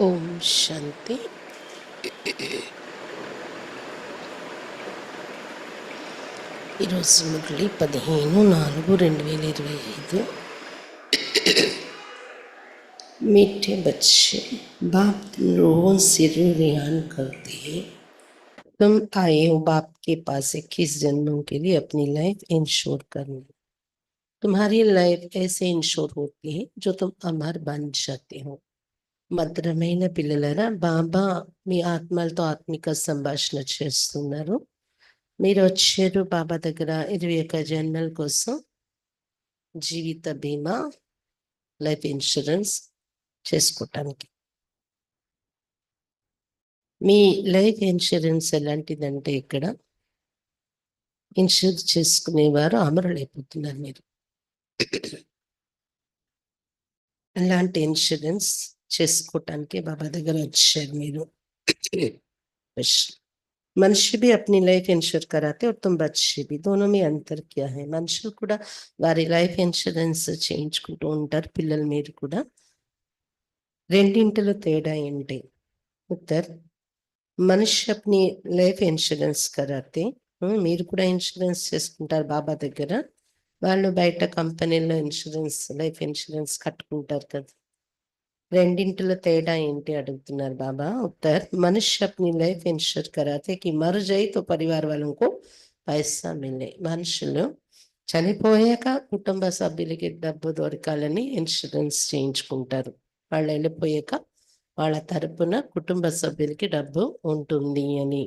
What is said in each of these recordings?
ఓం శాంతి. ఈరోజు మురళి 15/4/2025. मीठे बच्चे, बाप तुम रोज सिर रियान करते हैं। तुम आए हो बाप के पास 21 जन्मों के लिए अपनी लाइफ इंश्योर करने। तुम्हारी लाइफ ऐसे इंश्योर होती है जो तुम अमर बन जाते हो। మధురమైన పిల్లలరా, బాబా మీ ఆత్మలతో ఆత్మిక సంభాషణ చేస్తున్నారు. మీరు వచ్చారు బాబా దగ్గర 21 జన్మల కోసం జీవిత బీమా, లైఫ్ ఇన్సూరెన్స్ చేసుకోవటానికి. మీ లైఫ్ ఇన్సూరెన్స్ ఎలాంటిదంటే, ఇక్కడ ఇన్సూర్ చేసుకునేవారు అమరులైపోతున్నారు. మీరు అలాంటి ఇన్సూరెన్స్ చేసుకోవటానికి బాబా దగ్గర వచ్చారు మీరు. మనిషి भी अपनी लाइफ इंश्योर कराते और तुम बच्चे भी, दोनों में अंतर क्या है? మనుషులు కూడా వారి లైఫ్ ఇన్సూరెన్స్ చేయించుకుంటూ ఉంటారు, పిల్లలు మీరు కూడా. రెండింటిలో తేడా ఏంటి? ఉత్తర్, మనిషి अपनी లైఫ్ ఇన్సూరెన్స్ कराते, మీరు కూడా ఇన్సూరెన్స్ చేసుకుంటారు బాబా దగ్గర. వాళ్ళు బయట కంపెనీలో ఇన్సూరెన్స్, లైఫ్ ఇన్సూరెన్స్ కట్టుకుంటారు కదా. రెండింటిలో తేడా ఏంటి అడుగుతున్నారు బాబా. उत्तर, मनुष्य अपनी लाइफ इंश्योर कराते कि मर जाए तो परिवार वालों को पैसा मिले. మనుషులు చనిపోయాక కుటుంబ సభ్యులకి డబ్బు దొరకాలని ఇన్సూరెన్స్ చేయించుకుంటారు. వాళ్ళు వెళ్ళిపోయాక వాళ్ళ తరపున కుటుంబ సభ్యులకి డబ్బు ఉంటుంది అని.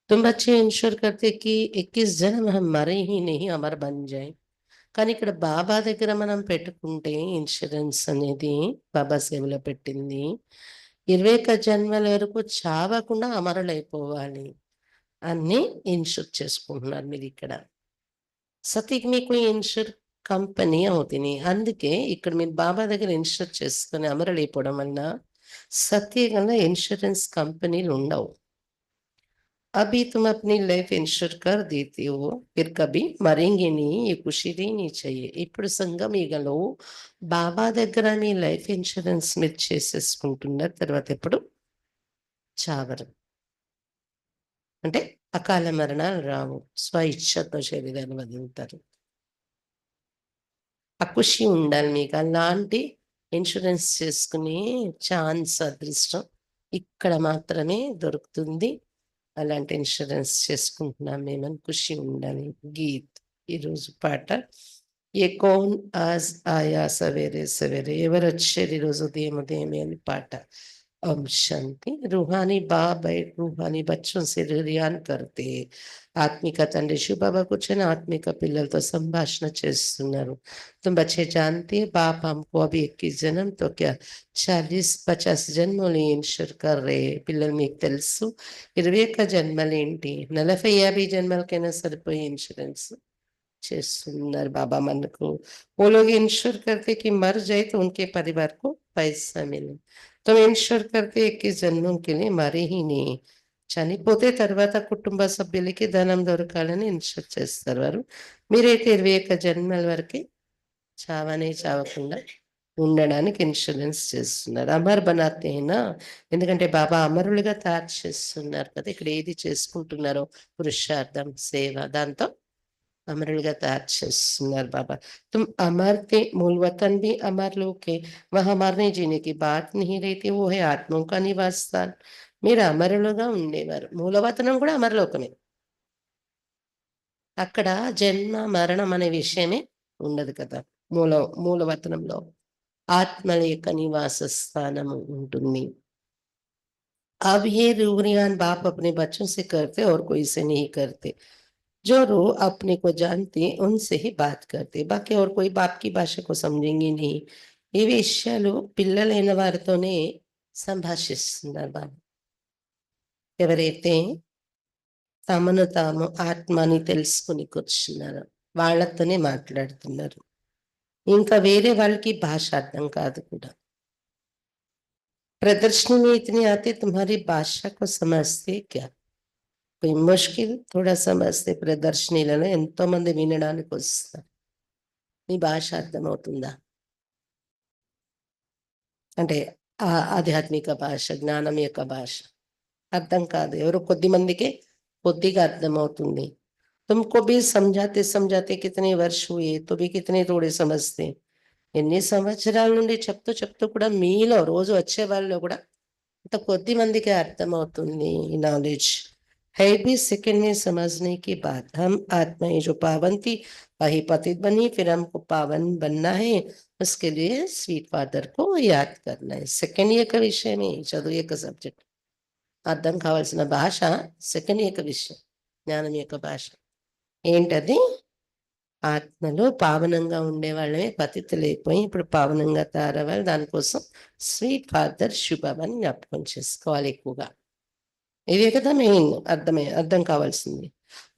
तुम बच्चे इंश्योर करते कि 21 जन्म हम मरे ही नहीं, अमर बन जाए. కానీ ఇక్కడ బాబా దగ్గర మనం పెట్టుకుంటే ఇన్సూరెన్స్ అనేది, బాబా సేవలో పెట్టింది 21 జన్మల వరకు చావకుండా అమరులైపోవాలి అని ఇన్షూర్ చేసుకుంటున్నారు మీరు ఇక్కడ. సతీకి మీకు ఇన్షూర్ కంపెనీ అవుతుంది. అందుకే ఇక్కడ మీరు బాబా దగ్గర ఇన్షూర్ చేసుకుని అమరులైపోవడం వల్ల సత్యంగా ఇన్సూరెన్స్ కంపెనీలు ఉండవు. अभी तुम अपनी लाइफ इंश्योर कर देती हो, फिर कभी मरेंगे नहीं, ये खुशी नहीं चाहिए. ఇప్పుడు సంగమీగలో బాబా దగ్గర మీ లైఫ్ ఇన్సూరెన్స్ మీరు చేసేసుకుంటున్నారు. తర్వాత ఎప్పుడు చావరు, అంటే అకాల మరణాలు రావు, స్వయిచ్ఛతో శరీరాన్ని వదులుతారు. ఆ ఖుషి ఉండాలి మీకు. అలాంటి ఇన్సూరెన్స్ చేసుకునే ఛాన్స్, అదృష్టం ఇక్కడ మాత్రమే దొరుకుతుంది. అలాంటి ఇన్సూరెన్స్ చేసుకుంటున్నాం మేమని ఖుషి ఉండాలి. గీత్ ఈరోజు పాట. ఏ కౌన్ ఆజ్ ఆయా సవేరే సవేరే, ఎవరు వచ్చారు ఈరోజు ఉదయం ఉదయమే అని పాట. ఓం శాంతి. रूहानी बाप रूहानी बच्चों से रियान करते. ఆత్మిక తండ్రి శివబాబా కూర్చొని ఆత్మిక పిల్లలతో సంభాషణ చేస్తున్నారు. तुम बच्चे जानते हैं बाप हमको अभी 21 जन्म तो क्या 40-50 జన్మలు ఇన్షూర్ కర్ రే. పిల్లలు మీకు తెలుసు 21 జన్మలేంటి, 40-50 జన్మలకైనా సరిపోయే ఇన్సూరెన్స్ చేస్తున్నారు బాబా మనకు. वो लोग इंश्योर करते कि मर जाए तो उनके परिवार को पैसा मिले. तुम इंश्योर करते 21 जन्मों के लिए मरे ही नहीं, చనిపోతే తర్వాత కుటుంబ సభ్యులకి ధనం దొరకాలని ఇన్షూర్ చేస్తారు వారు. మీరైతే 21 జన్మల వరకు చావకుండా ఉండడానికి ఇన్సూరెన్స్ చేస్తున్నారు. అమర్ బనాతేనా, ఎందుకంటే బాబా అమరులుగా తయారు చేస్తున్నారు కదా. ఇక్కడ ఏది చేసుకుంటున్నారో పురుషార్థం, సేవ, దాంతో అమరులుగా తయారు చేస్తున్నారు బాబా. तुम अमर थे, मूल वतन भी अमर लोग है, वहां मरने जीने की बात नहीं रहती, वो है आत्मों का निवास स्थान. మీరు అమరులుగా ఉండేవారు, మూలవతనం కూడా అమరలోకమే. అక్కడ జన్మ మరణం అనే విషయమే ఉండదు కదా. మూలవతనంలో ఆత్మల యొక్క నివాస స్థానము ఉంటుంది. अब ये रूहान बाप अपने बच्चों से करते और कोई से नहीं करते. जो रो अपने को जानते उनसे ही बात करते, बाकी और कोई बाप की भाषा को समझेंगे नहीं. ఈ విషయాలు పిల్లలైన వారితోనే సంభాషిస్తున్నారు బాబు. ఎవరైతే తమను తాము ఆత్మని తెలుసుకుని కూర్చున్నారు వాళ్ళతోనే మాట్లాడుతున్నారు. ఇంకా వేరే వాళ్ళకి భాష అర్థం కాదు కూడా. प्रदर्शनी में इतनी आती, तुम्हारी भाषा को समझते क्या? कोई मुश्किल थोड़ा समझते. ప్రదర్శనీలలో ఎంతో మంది వినడానికి వస్తారు. మీ భాష అర్థమవుతుందా అంటే ఆధ్యాత్మిక భాష, జ్ఞానం యొక్క భాష. అర్థం కాదు, ఎవరు కొద్ది మందికే కొద్దిగా అర్థమవుతుంది. तुमको भी समझाते समझाते कितने वर्ष हुए, तो भी कितने थोड़े समझते. ఎన్ని సంవత్సరాల నుండి చెప్తూ చెప్తూ కూడా మీలో రోజు వచ్చే వాళ్ళలో కూడా ఇంత కొద్ది మందికి అర్థమవుతుంది ఈ నాలెడ్జ్. है भी सेकंड में समझने की बात. हम आत्माएं जो पावन थी वही पतित बनी, फिर हमको पावन बनना है. उसके लिए स्वीट फादर को याद करना है. సెకండ్ యొక్క విషయమే, చదువు యొక్క సబ్జెక్ట్. అర్థం కావాల్సిన భాష సెకండ్ యొక్క విషయం, జ్ఞానం యొక్క భాష ఏంటది? ఆత్మలో పావనంగా ఉండేవాళ్ళమే పతితులైపోయి ఇప్పుడు పావనంగా తయారవ్వాలి. దానికోసం స్వీట్ ఫాదర్ శుభమని జ్ఞాపకం చేసుకోవాలి ఎక్కువగా. ఇదే కదా మెయిన్ అర్థం కావాల్సింది.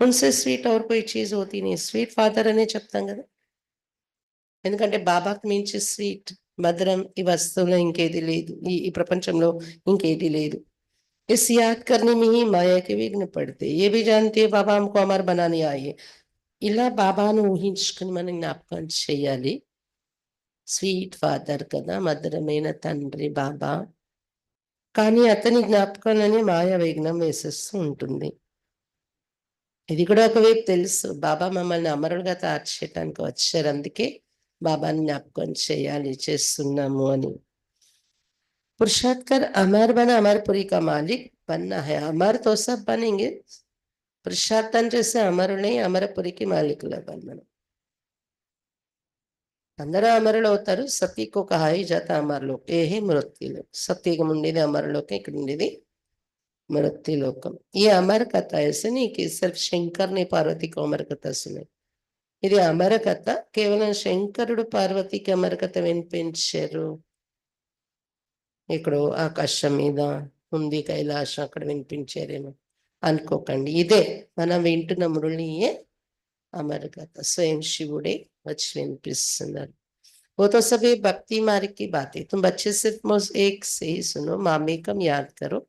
ఉన్సే స్వీట్ और कोई चीज होती नहीं. స్వీట్ ఫాదర్ అనే చెప్తాం కదా, ఎందుకంటే బాబాకి మించి స్వీట్ మధురం ఈ వస్తువులో ఇంకేది లేదు, ఈ ప్రపంచంలో ఇంకేది లేదు. इस याद करने में ही माया के विघ्न पड़ते. ये भी जानते हैं बाबा हमको अमर बनाने आए. ఇలా బాబాను ఊహించుకుని మనం జ్ఞాపకం చేయాలి. స్వీట్ ఫాదర్ కదా, మధురమైన తండ్రి బాబా. కానీ అతని జ్ఞాపకాలని మాయ విఘ్నం వేసేస్తూ ఉంటుంది. ఇది కూడా ఒకవైపు తెలుసు, బాబా మమ్మల్ని అమరులుగా తయారు చేయడానికి వచ్చారు, అందుకే బాబాని జ్ఞాపకం చేయాలి, చేస్తున్నాము అని. पुरुषार्थ कर अमर बना, अमरपुरी का मालिक बनना है. अमर तो सब बनेंगे, పురుషార్థం చేసే అమరులై అమరపురికి మాలికులు అవ్వాలి మనం. అందరూ అమరులు అవుతారు. సతీకు ఒక హాయి జాత అమరలోక, ఏహే మృత్యులోక. సతీగం ఉండేది అమరలోకం, ఇక్కడ ఉండేది మృత్యులోకం. ఈ అమర కథ ऐसे సిర్ఫ్ శంకర్ని పార్వతికి అమర కథ సునాయి. ఇది అమర కథ, కేవలం శంకరుడు పార్వతికి అమర కథ వినిపించారు. ఇక్కడ ఆకాశం మీద ఉంది కైలాసం, అక్కడ వినిపించారేమో అనుకోకండి. ఇదే మనం వింటున్న మురళియే అమర కథ, స్వయం శివుడే వచ్చి వినిపిస్తున్నారు. वो तो सभी भक्ति मार्ग की बात है. तुम बच्चे सिर्फ मुझ एक से ही सुनो, मामेकम याद करो,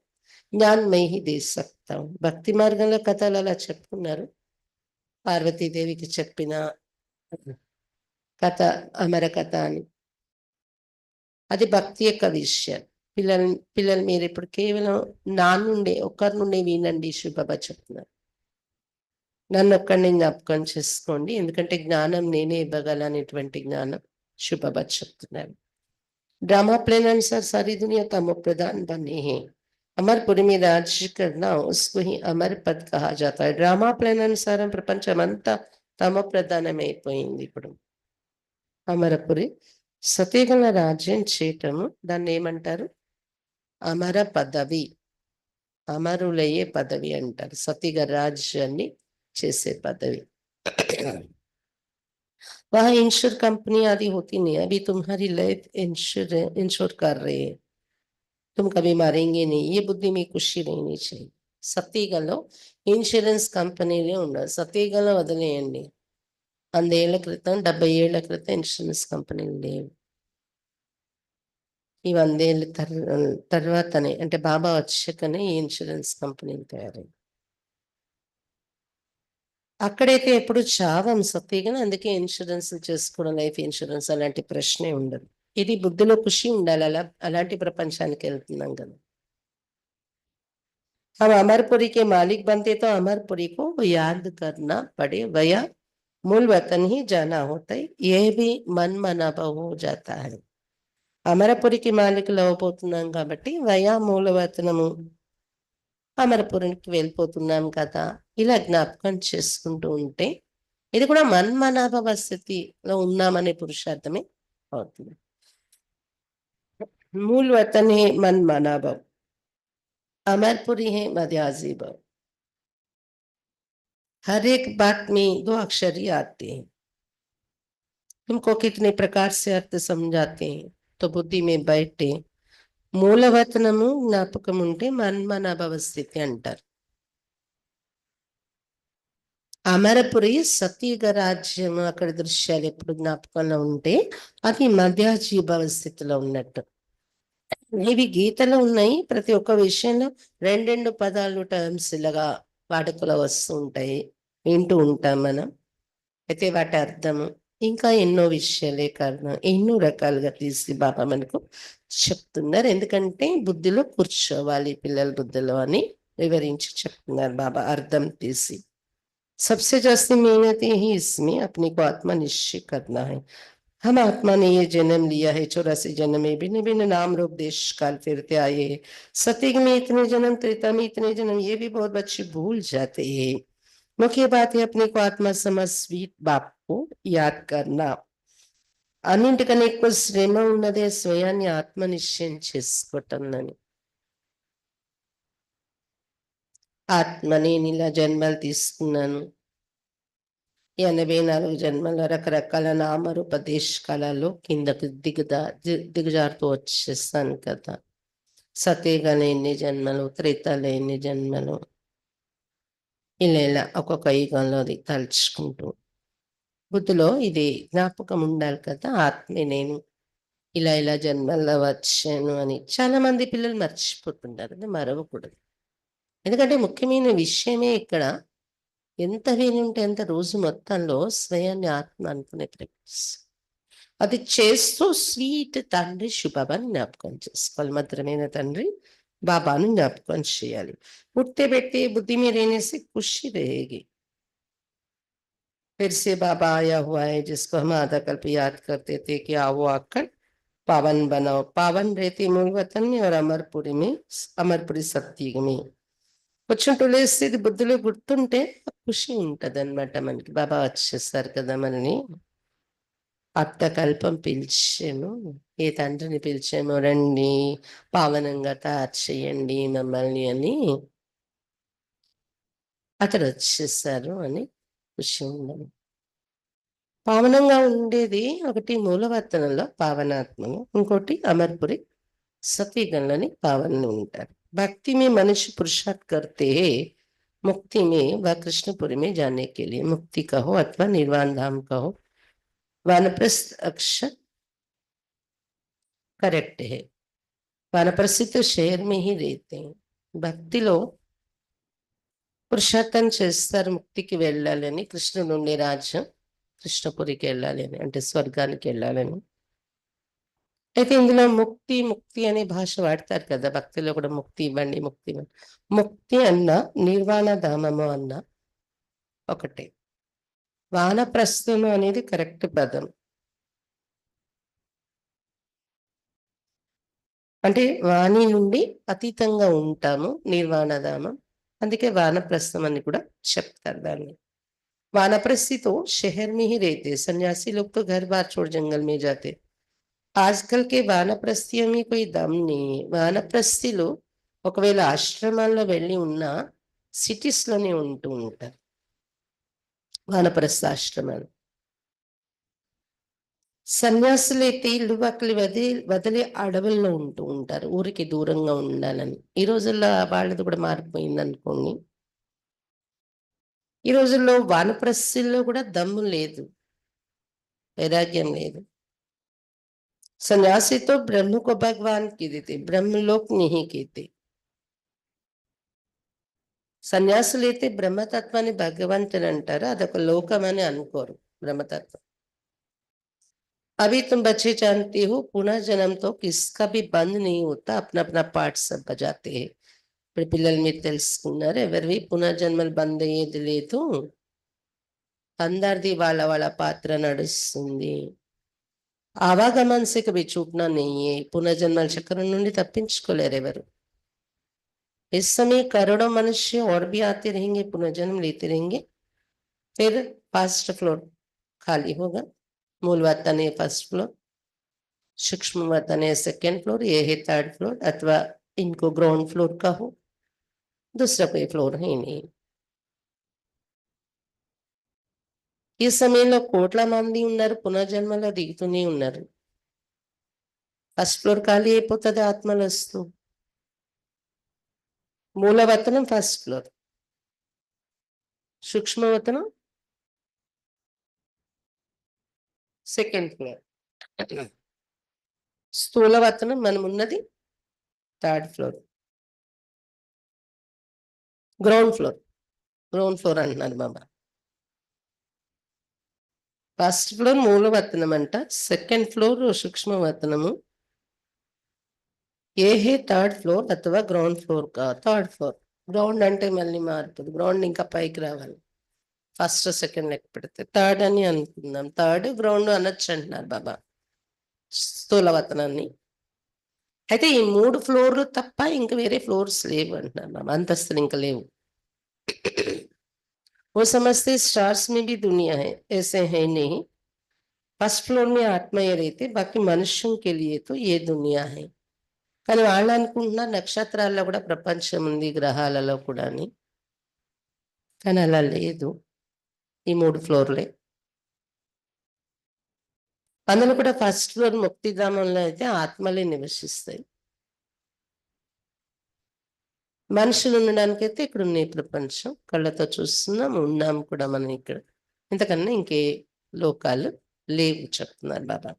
ज्ञान मैं ही दे सकता हूँ. భక్తి మార్గంలో కథలు అలా చెప్పుకున్నారు. పార్వతీదేవికి చెప్పిన కథ అమర కథ అని, అది భక్తి యొక్క విషయం. పిల్లలు మీరు ఇప్పుడు కేవలం నా నుండి ఒకరి నుండి వినండి, శుభబా చెప్తున్నారు. నన్ను ఒక్కడిని జ్ఞాపకం చేసుకోండి, ఎందుకంటే జ్ఞానం నేనే ఇవ్వగలనేటువంటి జ్ఞానం శుభబా చెప్తున్నారు. ड्रामा प्लान अनुसार सारी दुनिया तमो प्रधान बने हैं. अमरपुरी में राज्य करना उसको ही अमर पद कहा जाता है. ड्रामा प्लान अनुसार ప్రపంచమంతా తమో ప్రధానమైపోయింది. ఇప్పుడు అమరపురి సతీగల రాజ్యం చేయటము, దాన్ని ఏమంటారు? అమర పదవి, అమరులయ్యే పదవి అంటారు. సతీగ రాజ్యాన్ని చేసే పదవి. वहाँ इंश्योर कंपनी आदि होती नहीं. अभी तुम्हारी लाइफ इंश्योर कर रहे हैं, तुम कभी मरेंगे नहीं. ये बुद्धि में खुशी रहनी चाहिए. సతీగలో ఇన్సూరెన్స్ కంపెనీలే ఉండవు. సతీగలో వదిలేయండి, 100 ఏళ్ల క్రితం 70 ఏళ్ల క్రితం ఇన్సూరెన్స్ కంపెనీలు లేవు. ఈ 100 ఏళ్ళ తర్వాతనే, అంటే బాబా వచ్చాకనే ఈ ఇన్సూరెన్స్ కంపెనీలు తయారయ్యాయి. అక్కడైతే ఎప్పుడు చావం సతీగన, అందుకే ఇన్సూరెన్స్ చేసుకోవడం, లైఫ్ ఇన్సూరెన్స్ అలాంటి ప్రశ్నే ఉండదు. ఇది బుద్ధిలో ఖుషి ఉండాలి, అలాంటి ప్రపంచానికి వెళ్తున్నాం కదా. हम अमरपुरी के मालिक बनते तो अमरपुरी को याद करना पड़े, वया मूल वतन ही जाना होता है. यह भी मन मनाभव हो जाता है. అమరపురికి మాలికలు అవ్వబోతున్నాం కాబట్టి వయా మూలవతనము అమరపురికి వెళ్ళిపోతున్నాం కదా, ఇలా జ్ఞాపకం చేసుకుంటూ ఉంటే ఇది కూడా మన్మనాభవ స్థితిలో ఉన్నామనే పురుషార్థమే అవుతుంది. मूल वतन है मन मना भव, अमरपुरी है मध्याजी भव. हर एक बात में 2 अक्षर ही आते हैं. तुमको कितने प्रकार से अर्थ समझाते हैं तो बुद्धि में बैठे. మూలవతనము జ్ఞాపకం ఉంటే మన్మనాభవ స్థితి అంటారు. అమరపురి సతీగ రాజ్యం, అక్కడ దృశ్యాలు ఎప్పుడు జ్ఞాపకంలో ఉంటే అది మధ్యాజీభవ స్థితిలో ఉన్నట్టు. ఇవి గీతలు ఉన్నాయి, ప్రతి ఒక్క విషయంలో 2 పదాలు టర్మ్స్ ఇలాగా వాడుకలో వస్తూ ఉంటాయి, వింటూ ఉంటాం మనం. అయితే వాటి అర్థము ఇంకా ఎన్నో విషయాలే కారణం ఎన్నో రకాలుగా తీసి బాబా మనకు చెప్తున్నారు. ఎందుకంటే బుద్ధిలో కూర్చోవాలి పిల్లల బుద్ధిలో అని వివరించి చెప్తున్నారు బాబా అర్థం తీసి. सबसे जास्ती मेहनत ही इसमें अपने को आत्मा निश्चय करना है। हम आत्मा ने ये जन्म लिया है, 84 जन्म में भिन्न भिन्न नाम रूप देश काल फिरते आए हैं। सतयुग में इतने जन्म, त्रेता में इतने जन्म, ये भी बहुत बच्चे भूल जाते हैं। मुख्य बात है अपने को आत्मा समझ स्वीट बाप को याद करना। అన్నింటికన్నా ఎక్కువ శ్రమ ఉన్నదే స్వయాన్ని ఆత్మనిశ్చయం చేసుకోవటంలోని. ఆత్మ నేను ఇలా జన్మలు తీసుకున్నాను, 84 జన్మల రకరకాల నామరూప దేశకాలలో కిందకు దిగజారుతూ వచ్చేస్తాను కదా. సతయుగాలు ఎన్ని జన్మలు, త్రేతాలు ఎన్ని జన్మలు, ఇలా ఒక్కొక్క యుగంలో అది తలుచుకుంటూ బుద్ధిలో ఇది జ్ఞాపకం ఉండాలి కదా. ఆత్మే నేను ఇలా ఇలా జన్మల్లో వచ్చాను అని. చాలా మంది పిల్లలు మర్చిపోతుంటారు, అది మరవకూడదు. ఎందుకంటే ముఖ్యమైన విషయమే ఇక్కడ ఎంత వీలుంటే అంత రోజు మొత్తంలో స్వయాన్ని ఆత్మ అనుకునే ప్రాక్టీస్. అది చేస్తూ స్వీట్ తండ్రి శుభాబాని జ్ఞాపకం చేసుకోవాలి. మధురమైన తండ్రి బాబాను జ్ఞాపకం చేయాలి. उठते बैठते बुद्धि में रहने से खुशी रहेगी। फिर से बाबा आया हुआ है जिसको हम आधा कल्प याद करते थे कि आओ आकर पावन बनाओ। पावन रहते मूल वतन में और अमरपुरी में, अमरपुरी सत्युग में. కొంచెం టులేస్తే ఇది బుద్ధిలో గుర్తుంటే ఖుషి ఉంటుంది అనమాట మనకి. బాబా వచ్చేస్తారు కదా మనని. అర్థకల్పం పిలిచాను, ఏ తండ్రిని పిలిచామో రండి పావనంగా తయారు చేయండి మమ్మల్ని అని, అతడు వచ్చేసారు అని ఖుషి ఉండదు. పావనంగా ఉండేది ఒకటి మూలవర్తనంలో పావనాత్మను, ఇంకోటి అమర్పురి సత్వీగంలోని పావనలు ఉంటారు. भक्ति में मनुष्य पुरुषार्थ करते हैं, मुक्ति में व कृष्णपुरी में जाने के लिए, मुक्ति कहो अथवा निर्वाण धाम कहो, वानप्रस्थ अक्षर करेक्ट है। वानप्रस्थ तो शहर में ही रहते हैं. భక్తిలో పురుషార్థం చేస్తారు ముక్తికి వెళ్ళాలని, కృష్ణుడు ఉండే రాజ్యం కృష్ణపురికి వెళ్ళాలి అని, అంటే స్వర్గానికి వెళ్ళాలని. అయితే ఇందులో ముక్తి ముక్తి అనే భాష వాడతారు కదా, భక్తిలో కూడా ముక్తి ఇవ్వండి ముక్తి ఇవ్వండి. ముక్తి అన్న నిర్వాణ ధామము అన్న ఒకటే. వానప్రస్థము అనేది కరెక్ట్ పదం. అంటే వాణి నుండి అతీతంగా ఉంటాము, నిర్వాణధామం. అందుకే వానప్రస్థం అని కూడా చెప్తారు దాన్ని. वानप्रस्थी तो शहर में ही रहते, सन्यासी लोग तो घर बार छोड़ जंगल में जाते. ఆజ్కల్ కే వానప్రస్థియం మీ కోయి దమ్ నీ. వానప్రస్థిలు ఒకవేళ ఆశ్రమాల్లో వెళ్ళి ఉన్న సిటీస్లోనే ఉంటూ ఉంటారు వానప్రస్థ ఆశ్రమాలు. సన్యాసులు అయితే ఇల్లు వాకిలి వదిలి అడవుల్లో ఉంటూ ఉంటారు, ఊరికి దూరంగా ఉండాలని. ఈ రోజుల్లో వాళ్ళది కూడా మారిపోయింది అనుకోండి. ఈ రోజుల్లో వానప్రస్థుల్లో కూడా దమ్ము లేదు, వైరాగ్యం లేదు. सन्यासी तो ब्रह्म को भगवान कहते, ब्रह्मलोक नहीं कहते. సన్యాసులు అయితే బ్రహ్మతత్వాన్ని భగవంతుని అంటారు, అదొక లోకం అని అనుకోరు బ్రహ్మతత్వం. अभी तुम बच्चे जानते हो पुनर्जन्म तो किसका भी बंद नहीं होता, अपना अपना पार्ट सब बजाते हैं. ఇప్పుడు పిల్లలు మీరు తెలుసుకున్నారు, ఎవరివి పునర్జన్మలు బంద్ అయ్యేది లేదు, అందరిది వాళ్ళ వాళ్ళ పాత్ర నడుస్తుంది. ఆవాగమన్ से कभी छूटना नहीं है. పునర్జన్మల చక్రం నుండి తప్పించుకోలేరు ఎవరు. इस समय करोड़ों मनुष्य और भी आते रहेंगे, पुनर्जन्म लेते रहेंगे. फिर फर्स्ट फ्लोर खाली होगा. मूल वतन है फर्स्ट फ्लोर, सूक्ष्म वतन है सेकेंड फ्लोर, ये है थर्ड फ्लोर, अथवा इनको ग्राउंड फ्लोर का हो, दूसरा कोई फ्लोर है नहीं. ఈ సమయంలో కోట్ల మంది ఉన్నారు, పునర్జన్మలో దిగుతూనే ఉన్నారు. ఫస్ట్ ఫ్లోర్ ఖాళీ అయిపోతుంది ఆత్మలు వస్తూ. మూలవతనం ఫస్ట్ ఫ్లోర్, సూక్ష్మవతనం సెకండ్ ఫ్లోర్, స్థూలవతనం మనం ఉన్నది third floor, ground floor. Ground floor అంటున్నారు బాబా. ఫస్ట్ ఫ్లోర్ మూలవతనం అంట, సెకండ్ ఫ్లోర్ సూక్ష్మవతనము, ఏ థర్డ్ ఫ్లోర్ అథవా ground floor third floor. Ground అంటే మళ్ళీ మారుతుంది, గ్రౌండ్ ఇంకా పైకి రావాలి. ఫస్ట్ సెకండ్ లెక్క పెడితే థర్డ్ అని అనుకుందాం. థర్డ్ గ్రౌండ్ అనొచ్చు అంటున్నారు బాబా స్థూలవతనాన్ని. అయితే ఈ 3 ఫ్లోర్లు తప్ప ఇంకా వేరే ఫ్లోర్స్ లేవు అంటున్నారు బాబా, అంతస్తులు ఇంకా లేవు. वो समझते स्टार्स में भी दुनिया है, ऐसे है नहीं. ఫస్ట్ ఫ్లోర్ में ఆత్మయ్య रहते, बाकी మనుష్యం के लिए तो ये दुनिया है. కానీ వాళ్ళు అనుకుంటున్నారు నక్షత్రాల్లో కూడా ప్రపంచం ఉంది, గ్రహాలలో కూడా అని. కానీ అలా లేదు, ఈ 3 ఫ్లోర్లే. అందులో కూడా ఫస్ట్ ఫ్లోర్ ముక్తిధామంలో అయితే ఆత్మలే నివసిస్తాయి. మనుషులు ఉండడానికైతే ఇక్కడ ఉన్న ఈ ప్రపంచం కళ్ళతో చూస్తున్నాం, ఉన్నాం కూడా మనం ఇక్కడ. ఇంతకన్నా ఇంకే లోకాలు లేవు చెప్తున్నారు బాబా.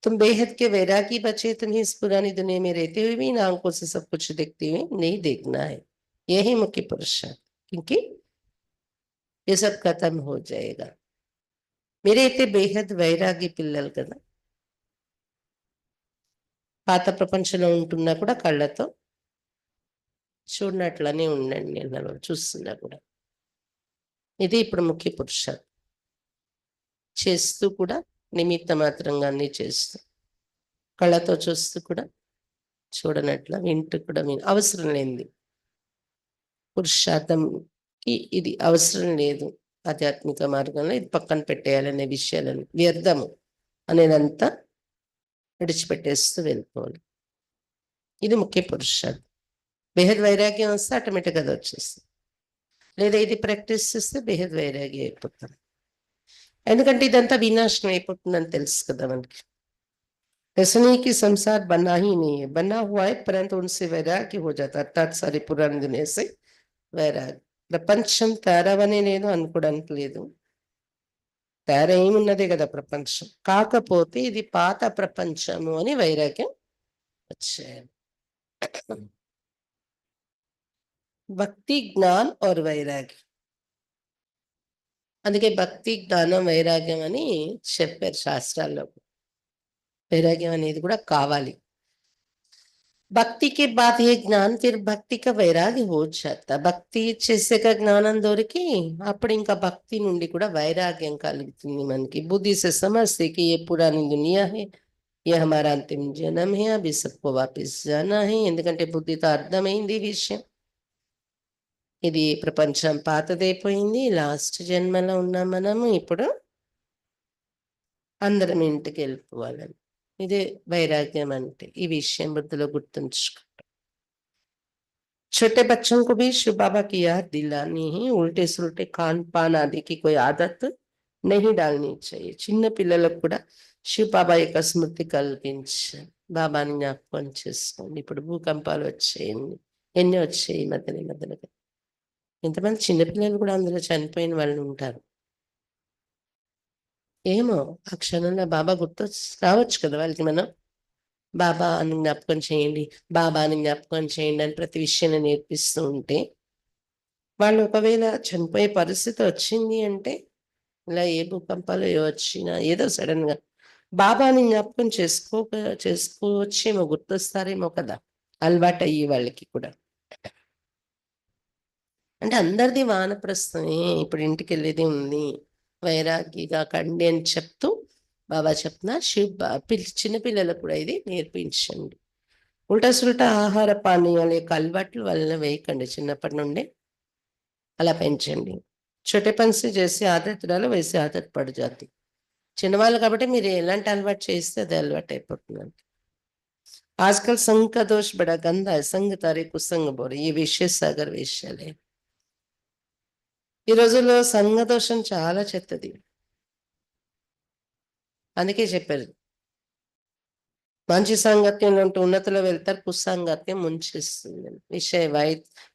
तुम बेहद के वैरागी बचे, तुम्हें इस पुरानी दुनिया में रहते हुए भी इन आंखों से सब कुछ देखते हुए नहीं देखना है. यही मुख्य पुरुषार्थ, क्योंकि ये सब खत्म हो जाएगा. మీరైతే బేహద్ వైరాగి పిల్లలు కదా, పాత ప్రపంచంలో ఉంటున్నా కూడా కళ్ళతో చూడనట్లనే ఉండండి అన్నారు, చూస్తున్నా కూడా. ఇది ఇప్పుడు ముఖ్య పురుషార్థం. చేస్తూ కూడా నిమిత్త మాత్రంగా అన్ని చేస్తూ, కళ్ళతో చూస్తూ కూడా చూడనట్ల, వింటూ కూడా అవసరం లేనిది. పురుషార్థంకి ఇది అవసరం లేదు. ఆధ్యాత్మిక మార్గంలో ఇది పక్కన పెట్టేయాలనే విషయాలను, వ్యర్థము అనేదంతా విడిచిపెట్టేస్తూ వెళ్ళిపోవాలి. ఇది ముఖ్య పురుషార్థం. బేహద్ వైరాగ్యం వస్తే ఆటోమేటిక్గా అది వచ్చేస్తుంది. లేదా ఇది ప్రాక్టీస్ చేస్తే బేహద్ వైరాగ్యం అయిపోతాం. ఎందుకంటే ఇదంతా వినాశనం అయిపోతుందని తెలుసు కదా మనకి. ऐसा नहीं कि संसार बना ही नहीं है, बना हुआ है, परंतु उनसे वैराग्य हो जाता है. अर्थात सारी पुरानी दुनिया से వైరాగ్యం. ప్రపంచం తయారవనే లేదు అనుకోవడానికి లేదు, తయారేమున్నదే కదా ప్రపంచం. కాకపోతే ఇది పాత ప్రపంచము అని వైరాగ్యం వచ్చేయాలి. భక్తి, జ్ఞాన్ और వైరాగ్యం. అందుకే భక్తి, జ్ఞానం, వైరాగ్యం అని చెప్పారు శాస్త్రాల్లో. వైరాగ్యం అనేది కూడా కావాలి. భక్తి के बाद ये ज्ञान, फिर भक्ति का वैराग्य हो जाता. భక్తి చేసాక జ్ఞానం దొరికి అప్పుడు ఇంకా భక్తి నుండి కూడా వైరాగ్యం కలుగుతుంది మనకి. బుద్ధి से समझते कि ये पुरानी दुनिया है, ये हमारा अंतिम जन्म है, अभी सबको वापस जाना है. ఎందుకంటే బుద్ధితో అర్థమైంది విషయం, ఇది ప్రపంచం పాతదైపోయింది, లాస్ట్ జన్మలో ఉన్నాం మనము, ఇప్పుడు అందరం ఇంటికి వెళ్ళిపోవాలని. ఇదే వైరాగ్యం అంటే. ఈ విషయం బుద్ధిలో గుర్తుంచుకో. छोटे बच्चों को भी शिव बाबा की याद दिलानी है. उल्टे सुल्टे खान पान आदि की कोई आदत नहीं डालनी चाहिए. చిన్న పిల్లలకు కూడా శివ బాబా యొక్క స్మృతి కల్పించాలి. బాబాని జ్ఞాపకం చేసుకోండి. ఇప్పుడు భూకంపాలు వచ్చేయండి, ఎన్ని వచ్చాయి మధ్యలో. ఎంతమంది చిన్నపిల్లలు కూడా అందులో చనిపోయిన వాళ్ళు ఉంటారు. ఏమో ఆ క్షణంలో బాబా గుర్తు రావచ్చు కదా వాళ్ళకి. మనం బాబా అని జ్ఞాపకం చేయండి, బాబాని జ్ఞాపకం చేయండి అని ప్రతి విషయాన్ని నేర్పిస్తూ ఉంటే, వాళ్ళు ఒకవేళ చనిపోయే పరిస్థితి వచ్చింది అంటే, ఇలా ఏ భూకంపాలు వచ్చినా ఏదో సడన్ గా బాబాని జ్ఞాపకం చేసుకోవచ్చేమో, గుర్తొస్తారేమో కదా, అలవాటు అయ్యి వాళ్ళకి కూడా. అంటే అందరిది వానప్రస్థమే, ఇప్పుడు ఇంటికి వెళ్ళేది ఉంది, వైరాగిగా కండి అని చెప్తూ బాబా చెప్తున్నా. చిన్నపిల్లలకు కూడా ఇది నేర్పించండి. ఉల్టా సుల్టా ఆహార పానీయాల యొక్క అలవాట్లు వల్ల వేయకండి, చిన్నప్పటి నుండి అలా పెంచండి. छोटेपन से जैसे आदत डालो वैसे आदत पड़ जाती. చిన్నవాళ్ళు కాబట్టి మీరు ఎలాంటి అలవాటు చేస్తే అది అలవాటు అయిపోతుంది. आजकल संघ का दोष बड़ा गंदा है, संघ तारे कुसंग बोरे, ఈ విషయ సాగర్ విషయాలే. ఈ రోజుల్లో సంఘ దోషం చాలా చెత్తది. అందుకే చెప్పారు, మంచి సాంగత్యంలో ఉంటూ ఉన్నతిలో వెళ్తారు, కుసాంగత్యం ముంచేస్తుంది.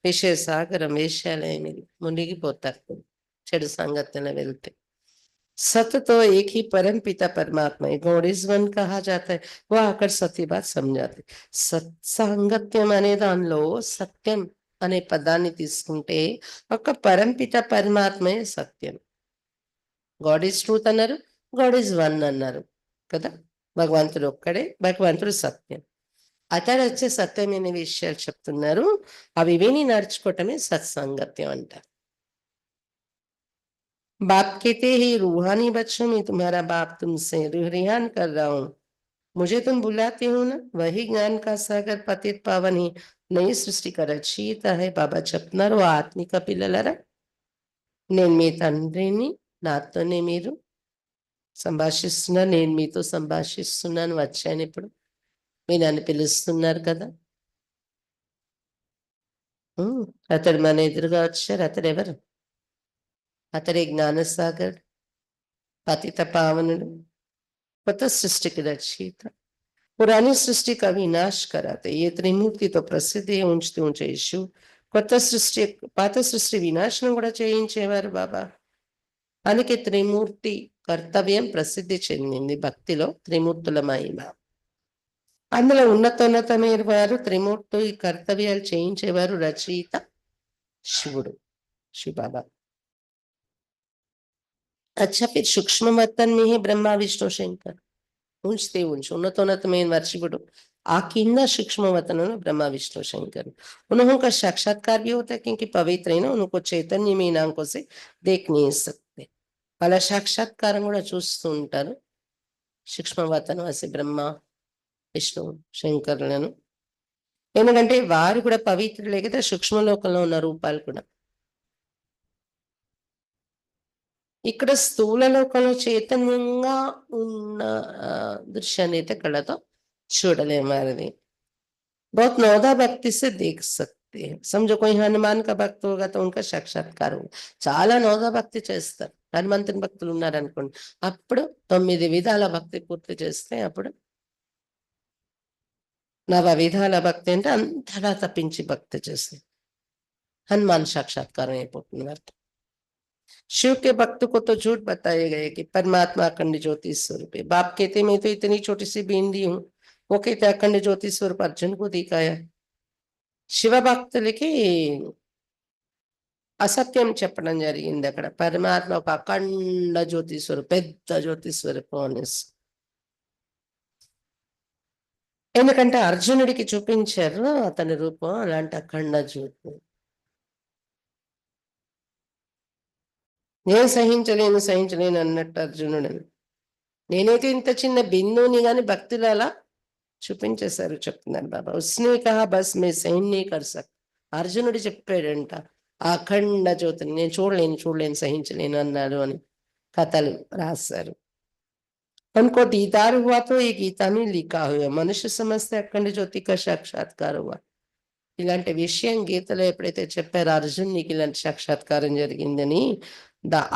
విషయ సాగరం, వేషాలయని మునిగిపోతారు చెడు సాంగత్యంలో వెళ్తే. सत्य तो एक ही परम पिता परमात्मा है, गॉड इज वन कहा जाता है. वो आकर सत्य बात समझाते. సత్సాంగత్యం అనే దానిలో సత్యం అనే పదాన్ని తీసుకుంటే ఒక పరంపిత పరమాత్మే సత్యం. గాడ్ ఈజ్ ట్రూత్ అన్నారు, గాడ్ ఈజ్ వన్ అన్నారు కదా. భగవంతుడు ఒక్కడే, భగవంతుడు సత్యం. అతడు వచ్చే సత్యమైన విషయాలు చెప్తున్నారు, అవి విని నడుచుకోవటమే సత్సంగత్యం అంటారు. बाप कहते ही रूहानी बच्चों में तुम्हारा बाप तुमसे रिहान कर रहा हूं, मुझे तुम बुलाते हो ना, वही ज्ञान का सागर पतित पावन ही नई सृष्टि का रचयिता है. బాబా చెప్తున్నారు, ఆత్మిక పిల్లలరా, నేను మీ తండ్రిని, నాతోనే మీరు సంభాషిస్తున్నారు, నేను మీతో సంభాషిస్తున్నాను, వచ్చాను ఇప్పుడు, మీరు నన్ను పిలుస్తున్నారు కదా. అతడు మన ఎదురుగా వచ్చారు. అతడు ఎవరు? అతడే జ్ఞానసాగర్, పతిత పావనుడు, కొత్త సృష్టికి రచయిత. पुरानी सृष्टि का विनाश कराते, ये त्रिमूर्ति तो प्रसिद्ध ఉంచుతూ ఉంచే ఇష్యూ. కొత్త సృష్టి, పాత సృష్టి వినాశనం కూడా చేయించేవారు బాబా. అందుకే త్రిమూర్తి కర్తవ్యం ప్రసిద్ధి చెందింది భక్తిలో. త్రిమూర్తుల మహిమ అందులో ఉన్నతోన్నతమైన వారు త్రిమూర్తి కర్తవ్యాలు చేయించేవారు రచయిత శివుడు, శివబాబా. अच्छा फिर सूक्ष्म वतन में ही ब्रह्मा विष्णु शंकर ఉంచితే ఉంచు, ఉన్నతోన్నతమైన వారు శివుడు, आ కింద सूक्ष्म वतन ब्रह्मा विष्णु शंकर. उन्हों का साक्षात्कार भी होता है क्योंकि पवित्र है ना, उनको चैतन्य में आंखों से देख नहीं सकते. వాళ్ళ సాక్షాత్కారం కూడా చూస్తూ ఉంటారు సూక్ష్మవతనం వాసి బ్రహ్మ విష్ణు శంకరులను. ఎందుకంటే వారు కూడా పవిత్రులే కదా, సూక్ష్మలోకంలో ఉన్న రూపాలు కూడా. ఇక్కడ స్థూల లోకంలో చైతన్యంగా ఉన్న దృశ్యాన్ని అయితే కళ్ళతో చూడలేము వారిది. बहुत नौदा भक्ति से देख सकते हैं. समझो कोई हनुमान का भक्त होगा तो उनका साक्षात्कार होगा. చాలా నౌదా భక్తి చేస్తారు. హనుమంతుని భక్తులు ఉన్నారనుకోండి, అప్పుడు 9 విధాల భక్తి పూర్తి చేస్తే అప్పుడు నవ విధాల భక్తి అంటే అంతలా తప్పించి భక్తి చేస్తారు, హనుమాన్ సాక్షాత్కారం అయిపోతుంది వారికి. शिव के भक्त को तो झूठ बताए गए कि परमात्मा अखंड ज्योति स्वरूप है. बाप कहते मैं तो इतनी छोटी सी बिंदी हूँ, वो कहते अखंड ज्योति स्वरूप अर्जुन को दिखाया. శివ భక్తులకి అసత్యం చెప్పడం జరిగింది అక్కడ. పరమాత్మ ఒక అఖండ జ్యోతి స్వరూపం, పెద్ద జ్యోతి స్వరూపం అనేసి. ఎందుకంటే అర్జునుడికి చూపించారు అతని రూపం అలాంటి అఖండ జ్యోతి. నేను సహించలేను అన్నట్టు అర్జునుడు. నేనైతే ఇంత చిన్న బిందువుని గాని భక్తులు అలా చూపించేశారు చెప్తున్నారు బాబా. ఉస్నే కహా బస్ మే సైన్ నీ కర్ సక్. అర్జునుడు చెప్పాడంట ఆ అఖండ జ్యోతిని నేను చూడలేను సహించలేను అన్నాడు అని కథలు రాశారు. उनको दीदार हुआ तो ये गीता में लिखा हुआ, మనుష్య సమస్తే అఖండ జ్యోతి కా సాక్షాత్కార హువా. ఇలాంటి విషయం గీతలో ఎప్పుడైతే చెప్పారో అర్జునునికి ఇలాంటి సాక్షాత్కారం జరిగిందని,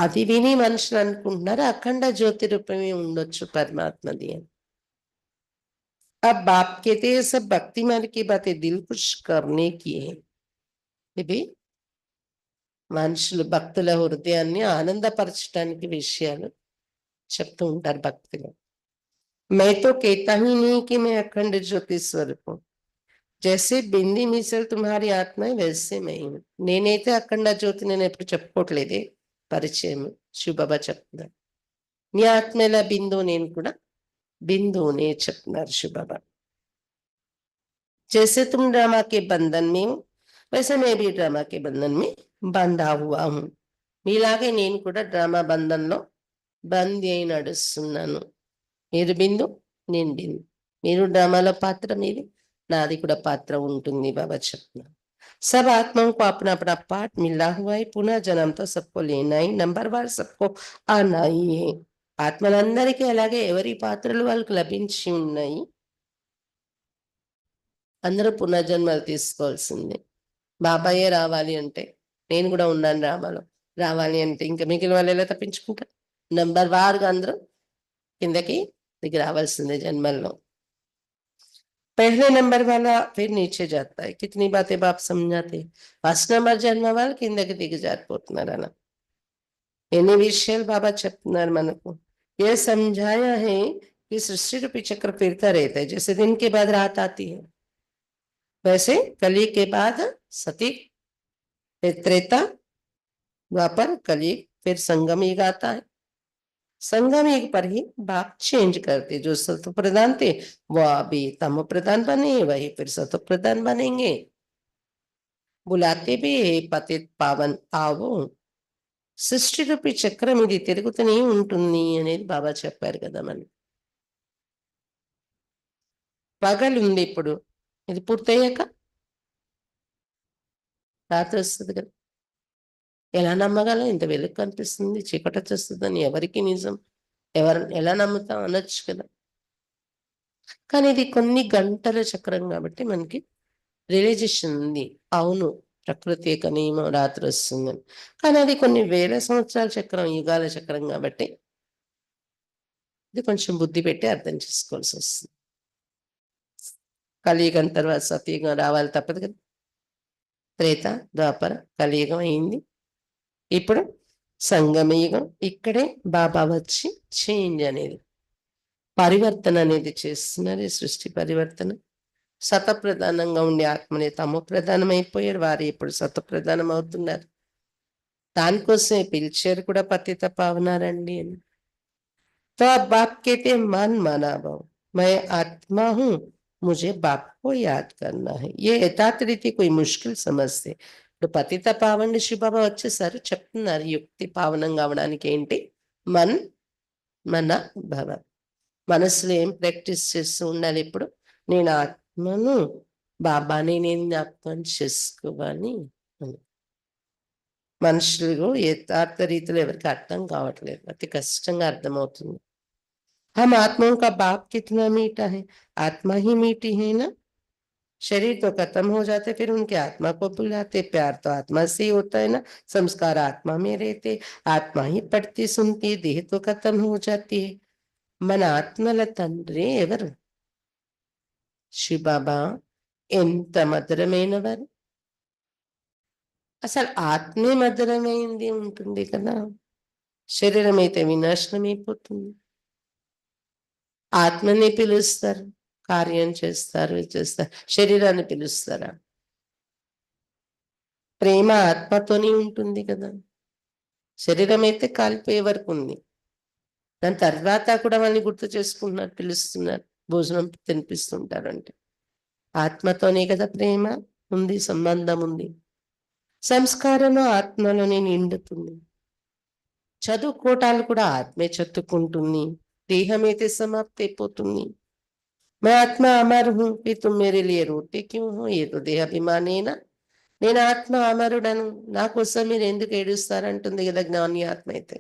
అది విని మనుషులు అనుకుంటున్నారు అఖండ జ్యోతి రూపమే ఉండొచ్చు పరమాత్మది అని. अब बाप कहते हैं सब भक्ति मन की बातें दिल खुश करने की है. ఇవి మనుషులు భక్తుల హృదయాన్ని ఆనందపరచడానికి విషయాలు చెప్తూ ఉంటారు భక్తిలో. मैं तो कहता ही नहीं कि मैं अखंड ज्योति स्वरूप हूँ, जैसे బింది మిసల్ तुम्हारी आत्मा है वैसे मैं हूँ. నేనైతే అఖండ జ్యోతి నేను ఎప్పుడు చెప్పుకోవట్లేదే పరిచయం, శివబాబా చెప్తున్నారు. నీ ఆత్మ ఎలా బిందువు, నేను కూడా బిందువునే చెప్తున్నారు శివబాబా. जैसे तुम ड्रामा के बंधन में हो वैसे मैं भी ड्रामा के बंधन में बंधा हुआ हूँ. మీలాగే నేను కూడా డ్రామా బంధంలో బందీ అయి నడుస్తున్నాను. మీరు బిందు, నేను బిందు. మీరు డ్రామాలో పాత్ర మీది, నాది కూడా పాత్ర ఉంటుంది బాబా చెప్తున్నారు. सब आत्माओं को अपना अपना पार्ट मिला हुआ है, पुनः जन्म तो सबको लेना ही, नंबर वार सबको आना ही है. ఆత్మలందరికీ అలాగే ఎవరి పాత్రలు వాళ్ళకి లభించి ఉన్నాయి, అందరూ పునర్జన్మలు తీసుకోవాల్సిందే. బాబాయే రావాలి అంటే నేను కూడా ఉన్నాను డ్రామాలో, రావాలి అంటే ఇంకా మిగిలిన వాళ్ళు ఎలా తప్పించుకుంటారు? నంబర్ వారుగా అందరూ కిందకి దిగి రావాల్సిందే జన్మల్లో. पहले नंबर वाला फिर नीचे जाता है. कितनी बातें बाप समझाते. फर्स्ट नंबर జన్మ వాళ్ళు కిందకి దిగజారిపోతున్నారు అలా. ఎన్ని విషయాలు బాబా చెప్తున్నారు మనకు. ये समझाया है कि सृष्टि रूपी चक्र फिरता रहता है, जैसे दिन के बाद रात आती है वैसे कली के बाद सती, फिर त्रेता, द्वापर, कली, फिर संगम युग आता है. संगम एक पर ही बाप चेंज करते, जो सत्व प्रधान थे वो अभी तम प्रधान बने, वही फिर सत्व प्रधान बनेंगे। बुलाते भी पतित पावन आवो, సృష్టి రూపి చక్రం ఇది తిరుగుతూనే ఉంటుంది అనేది బాబా చెప్పారు కదా. మనకి పగలు ఉంది, ఇప్పుడు ఇది పూర్తయ్యాక రాత్రి వస్తుంది కదా. ఎలా నమ్మగలం? ఇంత వెలుగు కనిపిస్తుంది, చీకటి వచ్చేస్తుందని ఎవరికి నిజం? ఎలా నమ్ముతాం అనొచ్చు కదా. కానీ ఇది కొన్ని గంటల చక్రం కాబట్టి మనకి రియలైజేషన్ ఉంది, అవును ప్రకృతి యొక్క నియమం రాత్రి వస్తుందని. కానీ అది కొన్ని వేల సంవత్సరాల చక్రం, యుగాల చక్రం కాబట్టి ఇది కొంచెం బుద్ధి పెట్టి అర్థం చేసుకోవాల్సి వస్తుంది. కలియుగం తర్వాత సతయుగం రావాలి తప్పదు కదా. త్రేత ద్వాపర కలియుగం అయింది, ఇప్పుడు సంగమయుగం. ఇక్కడే బాబా వచ్చి చేంజ్ అనేది, పరివర్తన అనేది చేస్తున్నారు. ఈ సృష్టి పరివర్తన. సతప్రధానంగా ఉండే ఆత్మని తమో ప్రధానం అయిపోయారు, వారు ఇప్పుడు సతప్రధానం అవుతున్నారు. దానికోసమే పిలిచారు కూడా పతిత పావనారండి అని. तो अब बाप कहते हैं मन माना भाव, मैं आत्मा हूं, मुझे बाप को याद करना है. ये యథార్థ రీతి कोई मुश्किल समझते. ఇప్పుడు పతిత పావన శివబాబా వచ్చేసారు, చెప్తున్నారు యుక్తి పావనంగా అవడానికి ఏంటి, మన్ మన భవ. మనసులో ఏం ప్రాక్టీస్ చేస్తూ ఉండాలి? ఇప్పుడు నేను ఆత్మను, బాబాని నేను జ్ఞాపకం చేసుకోవాలి. మనుషులు యథార్థ రీతిలో ఎవరికి అర్థం కావట్లేదు, అతి కష్టంగా అర్థమవుతుంది. हम आत्माओं का बाप कितना मीठा है, आत्मा ही मीठी है ना. शरीर तो खत्म हो जाते, फिर उनके आत्मा को बुलाते. प्यार तो आत्मा से ही होता है ना, संस्कार आत्मा में रहते, आत्मा ही पढ़ती सुनती, देह तो खत्म हो जाती है. మన ఆత్మల తండ్రి ఎవరు? శివబాబా ఎంత మధురమైనవారు. అసలు ఆత్మే మధురమైంది ఉంటుంది కదా. శరీరం అయితే వినాశనం అయిపోతుంది. ఆత్మని పిలుస్తారు, కార్యం చేస్తారు, చేస్తారు. శరీరాన్ని పిలుస్తారా? ప్రేమ ఆత్మతోనే ఉంటుంది కదా. శరీరం అయితే కాలిపోయే వరకు ఉంది, దాని తర్వాత కూడా వాళ్ళని గుర్తు చేసుకుంటున్నారు, పిలుస్తున్నారు, భోజనం తినిపిస్తుంటారు. అంటే ఆత్మతోనే కదా ప్రేమ ఉంది, సంబంధం ఉంది. సంస్కారం ఆత్మలోనే నిండుతుంది. చదువుకోటాలు కూడా ఆత్మే చదువుకుంటుంది. దేహం అయితే సమాప్తి అయిపోతుంది. मैं आत्मा अमर हूं, फिर तुम मेरे लिए रोते क्यों हो, ये तो దేహాభిమానేనా. నేను ఆత్మ అమరుడను, నా కోసం మీరు ఎందుకు ఏడుస్తారంటుంది కదా జ్ఞాని ఆత్మ అయితే.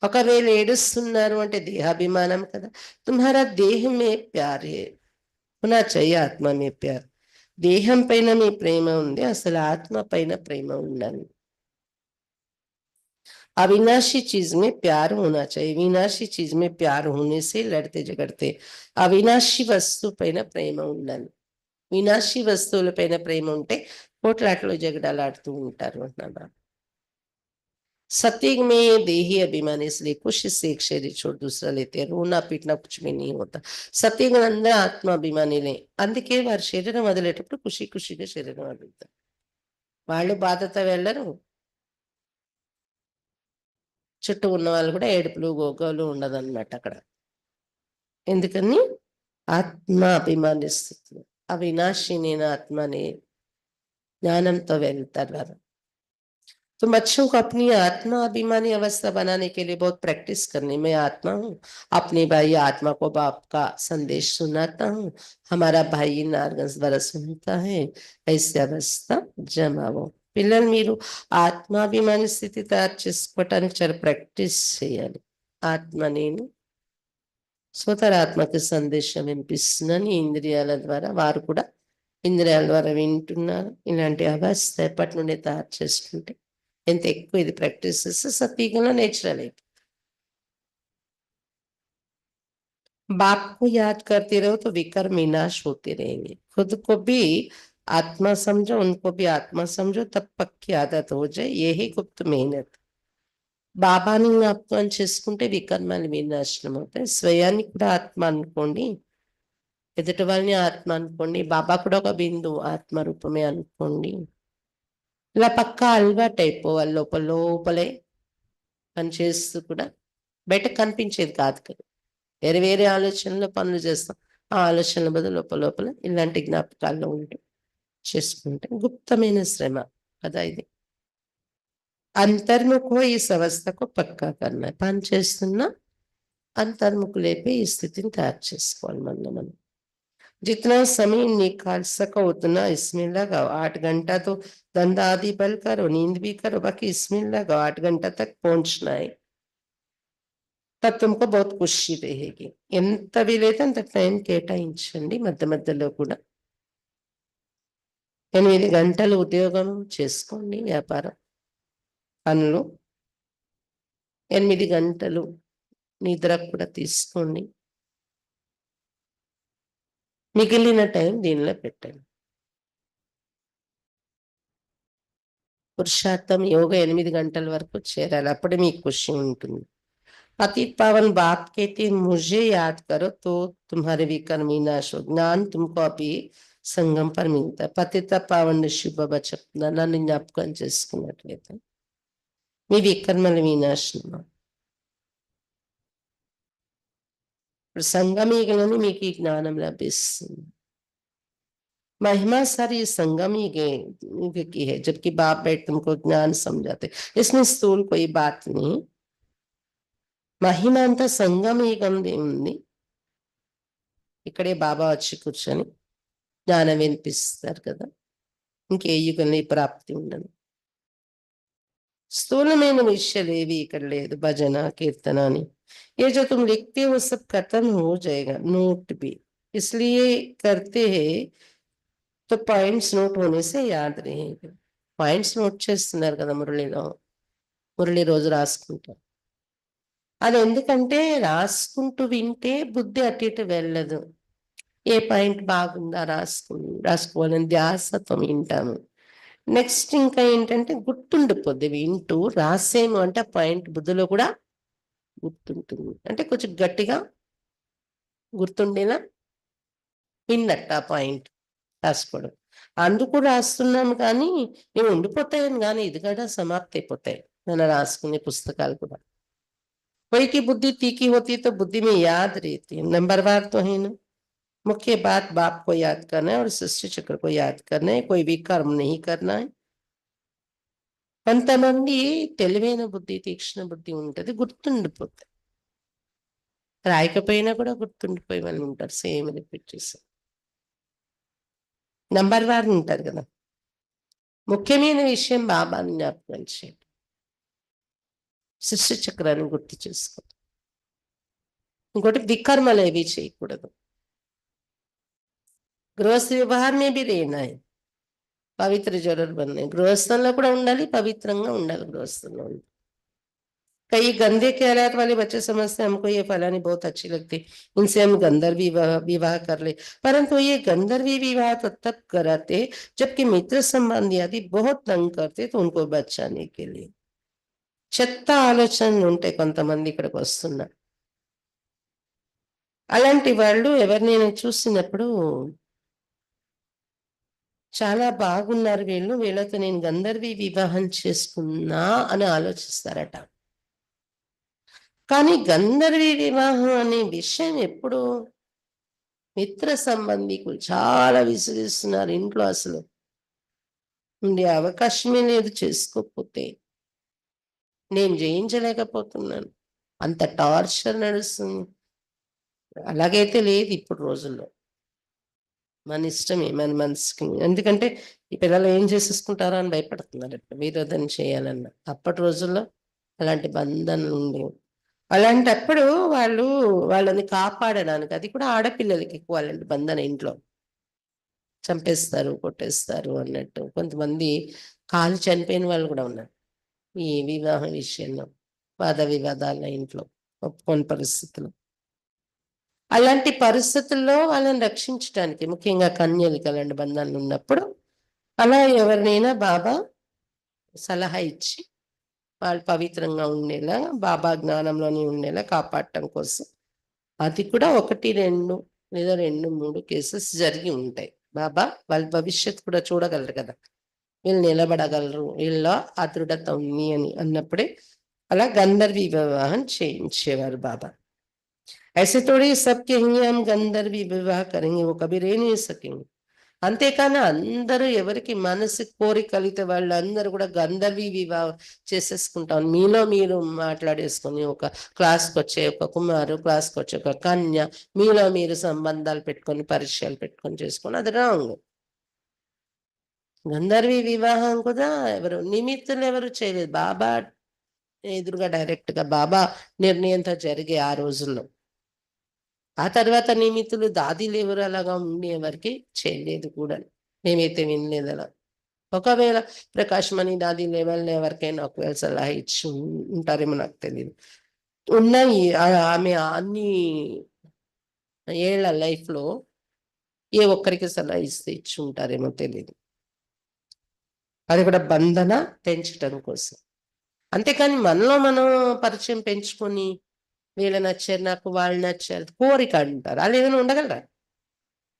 ఒకవేళ ఏడుస్తున్నారు అంటే దేహాభిమానం కదా. తుమ్హారా దేహ మే ప్యార్ హే, హోనా चाहिए ఆత్మ మే ప్యార్. దేహం పైన మీ ప్రేమ ఉంది, అసలు ఆత్మ పైన ప్రేమ ఉండాలి. अविनाशी चीज में प्यार होना चाहिए, विनाशी चीज में प्यार होने से लड़ते झगड़ते. అవినాశి వస్తువు పైన ప్రేమ ఉండాలి, వినాశీ వస్తువుల పైన ప్రేమ ఉంటే పోట్లాట్లు జగడాలాడుతూ ఉంటారు అంటున్నారు. सत्युग में देही अभिमान, इसलिए कुछ से एक शरीर छोड़ दूसरा लेते हैं, रोना पीटना कुछ भी नहीं होता. సత్యుగం అందరూ ఆత్మాభిమానిలే, అందుకే వారి శరీరం వదిలేటప్పుడు ఖుషి ఖుషిగా శరీరం వదులుతారు. వాళ్ళు బాధతో వెళ్ళరు, చుట్టూ ఉన్న వాళ్ళు కూడా ఏడుపులు గోగోలు ఉండదన్నమాట అక్కడ. ఎందుకని ఆత్మ అభిమానిస్తుంది, అవినాశి నేను ఆత్మని జ్ఞానంతో వెళ్తారు వారు. तो बच्चों को अपनी आत्मा अभिमानी अवस्था बनाने के लिए बहुत प्रैक्टिस करनी. मैं आत्मा हूँ, अपने भाई आत्मा को बाप का संदेश सुनाता हूँ, हमारा भाई नारगंज द्वारा सुनता है, ऐसी अवस्था जमाओ. పిల్లలు మీరు ఆత్మాభిమాని స్థితి తయారు చేసుకోవటానికి చాలా ప్రాక్టీస్ చేయాలి. ఆత్మ నేను స్వతరాత్మక సందేశం వినిపిస్తుందని ఇంద్రియాల ద్వారా, వారు కూడా ఇంద్రియాల ద్వారా వింటున్నారు. ఇలాంటి అవస్థ ఎప్పటి నుండి తయారు చేసుకుంటే ఎంత ఎక్కువ ఇది ప్రాక్టీస్ చేస్తే సత్యుగంలో నేచురల్ అయిపోతుంది. बाप को याद करते रहो तो विकर्म विनाश होते रहेंगे. खुद को भी आत्मा समझो, उनको भी आत्मा समझो, तब पक्की आदत हो जाए. यही गुप्त मेहनत. బాబాని జ్ఞాపకం చేసుకుంటే వికర్మాలు వినాశనం అవుతాయి. స్వయాన్ని కూడా ఆత్మ అనుకోండి, ఎదుటి వాళ్ళని ఆత్మ అనుకోండి, బాబా కూడా ఒక బిందు ఆత్మ రూపమే అనుకోండి. ఇలా పక్కా అలవాటు అయిపోవాలి, లోపలే పనిచేస్తూ కూడా బయటకు కనిపించేది కాదు కదా. వేరే వేరే ఆలోచనలో పనులు చేస్తాం. ఆ ఆలోచనల బదులు లోపల లోపల ఇలాంటి జ్ఞాపకాల్లో ఉంటూ చేసుకుంటే గుప్తమైన శ్రమ కదా ఇది. अंतर्मुख हो इस अवस्था को पक्का करना है. పని చేస్తున్నా अंतर्मुखులైపోయి ఈ స్థితిని తయారు చేసుకోవాలి మనలో మనం. जितना समय निकाल सको उतना इसमें लगाओ. 8 घंटा तो धंधा आदि बल करो, नींद भी करो, बाकी इसमें लगाओ. 8 घंटा तक पहुंचना है. तब तुमको बहुत खुशी रहेगी. ఎంత వీలైతే అంత టైం కేటాయించండి మధ్య మధ్యలో కూడా. 8 గంటలు ఉద్యోగం చేసుకోండి, వ్యాపారం పనులు. 8 గంటలు నిద్ర కూడా తీసుకోండి. మిగిలిన టైం దీనిలో పెట్టండి. పురుషార్థం యోగ 8 గంటల వరకు చేరాలి. అప్పుడే మీకు ఖుషి ఉంటుంది. पतित पावन बाप कहते मुझे याद करो तो तुम्हारे विकर्म विनाश हो. ज्ञान तुमको अभी సంఘం पर मिलता है. పతిత పావన శుభ చెప్తున్నా, నన్ను జ్ఞాపకం చేసుకున్నట్లయితే మీ వికర్మల వినాశనం. ఇప్పుడు సంగమీగలని మీకు ఈ జ్ఞానం లభిస్తుంది. महिमा सारी संगम ही की है, जबकि बाप बैठ तुमको ज्ञान समझाते. इसमें स्थूल कोई बात नहीं. మహిమ అంతా సంగమీగంది ఉంది. ఇక్కడే బాబా వచ్చి కూర్చొని జ్ఞానం వినిపిస్తారు కదా. ఇంకే యుగంలో ఈ ప్రాప్తి ఉండదు. స్థూలమైన విషయాలు ఏవి ఇక్కడ లేదు. భజన కీర్తన అని ये जो तुम लिखते हो सब खत्म हो जाएगा. नोट भी इसलिए करते हैं तो पॉइंट्स नोट होने से याद रहेगा. పాయింట్స్ నోట్ చేస్తున్నారు కదా మురళిలో. మురళి రోజు రాసుకుంటారు. అది ఎందుకంటే రాసుకుంటూ వింటే బుద్ధి అటు ఇటు వెళ్ళదు. ఏ పాయింట్ బాగుందా రాసుకోవాలని ధ్యాసతో వింటాము. నెక్స్ట్ ఇంకా ఏంటంటే గుర్తుండిపోద్ది. వింటూ రాసేము అంటే ఆ పాయింట్ బుద్ధిలో కూడా గుర్తుంటుంది. అంటే కొంచెం గట్టిగా గుర్తుండేలా విన్నట్టు ఆ పాయింట్ రాసుకోవడం. అందుకు రాస్తున్నాము కానీ ఇవి ఉండిపోతాయని కానీ ఇది కూడా సమాప్తి అయిపోతాయి మనం రాసుకునే పుస్తకాలు కూడా. कोई की बुद्धि तीखी होती तो बुद्धि में याद रहती है. नंबरवार तो है ना. मुख्य बात बाप को याद करना है और सृष्टि चक्र को याद करना है. कोई भी कर्म नहीं करना है. కొంతమంది తెలివైన బుద్ధి, తీక్ష్ణ బుద్ధి ఉంటుంది, గుర్తుండిపోతాయి. రాయకపోయినా కూడా గుర్తుండిపోయి వాళ్ళు ఉంటారు. సేమ్ రిపీట్ చేస్తారు. నంబర్ వార్ ఉంటారు కదా. ముఖ్యమైన విషయం బాబాని జ్ఞాపకం చేయండి. సృష్టి చక్రాన్ని గుర్తు చేసుకో. ఇంకోటి వికర్మలు ఏవి చేయకూడదు. గృహస్థ వ్యవహారమే भी रहना है. పవిత్ర జరూర్ बनना है. గృహస్థంలో కూడా ఉండాలి, పవిత్రంగా ఉండాలి గృహస్థంలో. कई गंदे ख्यालात वाले बच्चे समझते हैं हमको ये फलानी बहुत अच्छी लगती, इनसे हम गंधर्वी विवाह कर ले. परंतु ये गंधर्वी विवाह तो तब कराते जबकि मित्र संबंधी आदि बहुत तंग करते तो उनको बचाने के लिए. చెత్త ఆలోచనలు ఉంటాయి కొంతమంది ఇక్కడికి వస్తున్నారు. అలాంటి వాళ్ళు ఎవరినైనా చూసినప్పుడు చాలా బాగున్నారు వీళ్ళు, వీళ్ళతో నేను గంధర్వి వివాహం చేసుకున్నా అని ఆలోచిస్తారట. కానీ గంధర్వి వివాహం అనే విషయం ఎప్పుడు మిత్ర సంబంధికులు చాలా విసిగిస్తున్నారు. ఇంట్లో అసలు ఉండే అవకాశమే లేదు. చేసుకోకపోతే నేను జయించలేకపోతున్నాను, అంత టార్చర్ నడుస్తుంది. అలాగైతే లేదు ఇప్పుడు రోజుల్లో. మన ఇష్టమే, మన మనసుకి. ఎందుకంటే ఈ పిల్లలు ఏం చేసేసుకుంటారా అని భయపడుతున్నారు ఇప్పుడు విరోధం చేయాలన్న. అప్పటి రోజుల్లో అలాంటి బంధనలు ఉండేవి. అలాంటప్పుడు వాళ్ళని కాపాడడానికి, అది కూడా ఆడపిల్లలకి ఎక్కువ అలాంటి బంధన. ఇంట్లో చంపేస్తారు, కొట్టేస్తారు అన్నట్టు. కొంతమంది కాలు చనిపోయిన వాళ్ళు కూడా ఉన్నారు ఈ వివాహం విషయంలో. వాద వివాదాల ఇంట్లో ఒప్పుకోని పరిస్థితులు. అలాంటి పరిస్థితుల్లో వాళ్ళని రక్షించడానికి, ముఖ్యంగా కన్యలకి అలాంటి బంధాలు ఉన్నప్పుడు అలా ఎవరినైనా బాబా సలహా ఇచ్చి వాళ్ళు పవిత్రంగా ఉండేలా, బాబా జ్ఞానంలోనే ఉండేలా కాపాడటం కోసం. అది కూడా 1, 2 లేదా 2, 3 కేసెస్ జరిగి ఉంటాయి. బాబా వాళ్ళ భవిష్యత్తు కూడా చూడగలరు కదా. వీళ్ళు నిలబడగలరు, వీళ్ళ ఆ దృఢత ఉంది అని అన్నప్పుడే అలా గంధర్వి వివాహం చేయించేవారు బాబా. ऐसे थोड़ी सब कहेंगे हम गंधर्वी विवाह करेंगे, वो कभी रह नहीं सकेंगे. అంతేకాని అందరూ ఎవరికి మనసు కోరికలితే వాళ్ళందరూ కూడా గంధర్వి వివాహం చేసేసుకుంటాం. మీలో మీరు మాట్లాడేసుకొని ఒక క్లాస్కి వచ్చే ఒక కుమారు, క్లాస్కి వచ్చే ఒక కన్య, మీలో మీరు సంబంధాలు పెట్టుకొని పరిచయాలు పెట్టుకొని చేసుకొని, అది రాంగ్. గంధర్వి వివాహం కూడా ఎవరు నిమిత్తులు ఎవరు చేయలేదు. బాబా ఎదురుగా డైరెక్ట్గా బాబా నిర్ణయంతో జరిగే ఆ రోజుల్లో. ఆ తర్వాత నిమిత్తులు దాదీలు ఎవరు అలాగా ఉండి ఎవరికి చేయలేదు కూడా. మేమైతే వినలేదు అలా. ఒకవేళ ప్రకాష్ మణి దాది లెవెల్‌లో ఎవరికైనా ఒకవేళ సలహా ఇచ్చి ఉంటారేమో నాకు తెలీదు. ఉన్నాయి. ఆమె అన్ని ఏళ్ల లైఫ్‌లో ఏ ఒక్కరికి సలహా ఇస్తే ఇచ్చి ఉంటారేమో తెలీదు. అది కూడా బంధన తెంచటం కోసం. అంతేకాని మనలో మనం పరిచయం పెంచుకొని వీళ్ళు నచ్చారు నాకు, వాళ్ళు నచ్చారు, కోరిక అంటారు. ఆళ్ళు ఏమైనా ఉండగలరా?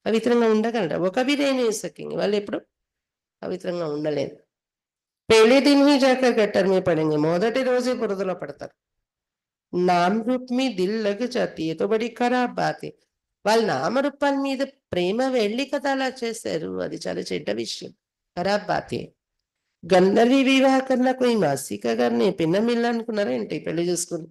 పవిత్రంగా ఉండగలరా? ఒక బిర్యానీ సకింగ్ వాళ్ళెప్పుడు పవిత్రంగా ఉండలేదు. पहले दिन ही जाकर गटर में पड़ेंगे, మొదటి రోజే బురదలో పడతారు. నామరూప్ మీ దిల్ లగ్ జాతి ఏ తో బడి ఖరాబ్ బాత్ హై. వాళ్ళ నామరూపాల మీద ప్రేమ వెళ్ళి కదా అలా చేశారు. అది చాలా చెడ్డ విషయం. ఖరాబ్ బాత్ హై. గంధర్వి వివాహ కన్నా కోయి మాసి కా ఘర్ నీ పిన్నమిల్లు అనుకున్నారా ఏంటి పెళ్లి చేసుకుని?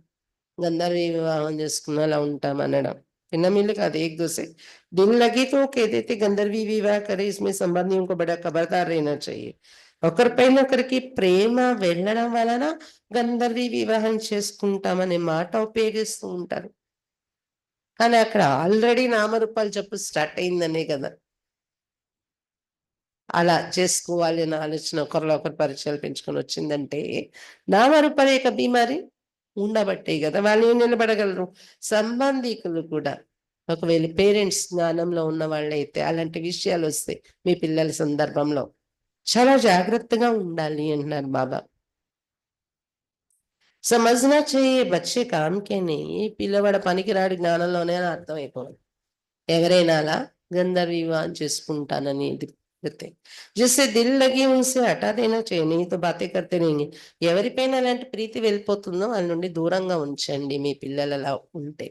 గంధర్వి వివాహం చేసుకున్న అలా ఉంటామనడం. పిన్నమిల్లు కాదు, ఏక్ दूसरे दिल लगी तो कह देते गंधर्वी विवाह करे, इसमें संबंधियों को बड़ा खबरदार रहना चाहिए. ఒకరిపైన ఒకరికి ప్రేమ వెళ్ళడం వలన గంధర్వి వివాహం చేసుకుంటామనే మాట ఉపయోగిస్తూ ఉంటారు. కానీ అక్కడ ఆల్రెడీ నామరూపాలు చెప్పు స్టార్ట్ అయిందనే కదా! అలా చేసుకోవాలి అనే ఆలోచన ఒకరిలో ఒకరు పరిచయాలు పెంచుకొని వచ్చిందంటే, నామరూపాల యొక్క బీమారి ఉండబట్టే గదా! వాళ్ళేం నిలబడగలరు. సంబంధీకులు కూడా ఒకవేళ పేరెంట్స్ జ్ఞానంలో ఉన్న వాళ్ళైతే అలాంటి విషయాలొస్తాయి మీ పిల్లల సందర్భంలో. చాలా జాగ్రత్తగా ఉండాలి అంటున్నారు బాబా. సమజ్నా చెయ్యే బచ్చే కామ్ కే నహీ, పిల్లవాడు పనికిరాడు జ్ఞానంలోనే అని అర్థమైపోవాలి. ఎవరైనా అలా గంధర్వ వివాహం చేసుకుంటానని దిగితే జిస్సే దిల్ లగి ఉన్సే హటా దేనా चाहिए, नहीं तो बातें करते रहेंगे. ఎవరిపైన అలాంటి ప్రీతి వెళ్ళిపోతుందో వాళ్ళ నుండి దూరంగా ఉంచండి మీ పిల్లలు అలా ఉంటే.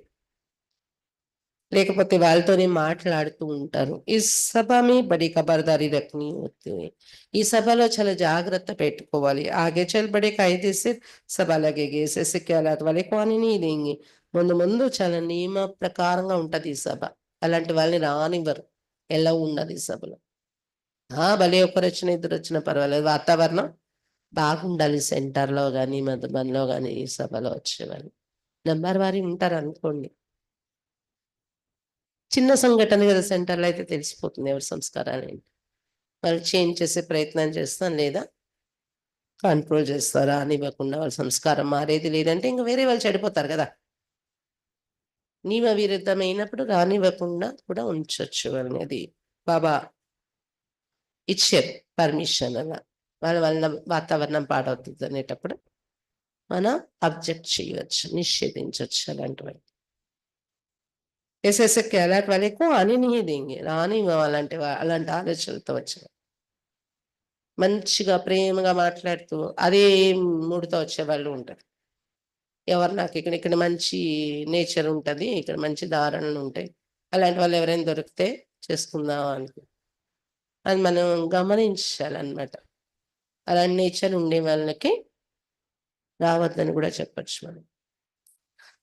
లేకపోతే వాళ్ళతోనే మాట్లాడుతూ ఉంటారు. ఈ సభ మీ బడి ఖబర్దారీ రఖనీ హోతీ హై. ఈ సభలో చాలా జాగ్రత్త పెట్టుకోవాలి. ఆగే చల్ బడే కాయిదే సే సభ లగేగి. ऐसे ऐसे ख्यालात वाले को आने नहीं देंगे. ముందు ముందు చాలా నియమ ప్రకారంగా ఉంటది ఈ సభ. అలాంటి వాళ్ళని రానివ్వరు. ఎలౌ ఉండదు ఈ సభలో. భలే ఒకరొచ్చినా, ఇద్దరొచ్చినా పర్వాలేదు. వాతావరణం బాగుండాలి సెంటర్‌లో గాని, మధుబన్‌లో గాని ఈ సభలో వచ్చేవాళ్ళు. నంబర్ వారీ ఉంటారనుకోండి. చిన్న సంఘటన కదా! సెంటర్‌లో అయితే తెలిసిపోతుంది ఎవరి సంస్కారాలేంటి. వాళ్ళు చేంజ్ చేసే ప్రయత్నం చేస్తాం, లేదా కంట్రోల్ చేస్తారు. రానివ్వకుండా వాళ్ళ సంస్కారం మారేది లేదంటే ఇంక వేరే వాళ్ళు చెడిపోతారు గదా! నియమ విరుద్ధమైనప్పుడు రానివ్వకుండా కూడా ఉంచొచ్చు వాళ్ళని. అది బాబా ఇచ్చారు పర్మిషన్ అలా. వాళ్ళ వల్ల వాతావరణం పాడవుతుందనేటప్పుడు మనం అబ్జెక్ట్ చేయవచ్చు, నిషేధించొచ్చు అలాంటివి. ऐसे ऐसे ख्यालात वाले को आने नहीं देंगे. రానివ్వం అలాంటి ఆలోచనలతో వచ్చిన. మంచిగా ప్రేమగా మాట్లాడుతూ అదే మూడ్‌తో వచ్చేవాళ్ళు ఉంటారు. ఎవరు నాకు ఇక్కడ ఇక్కడ మంచి నేచర్ ఉంటది. ఇక్కడ మంచి ధారణలుంటాయి. అలాంటి వాళ్ళు ఎవరైనా దొరికితే చేసుకుందాం అనుకో. అది మనం గమనించాలన్నమాట. అలాంటి నేచర్ ఉండే వాళ్ళకి రావద్దని కూడా చెప్పొచ్చు మనం.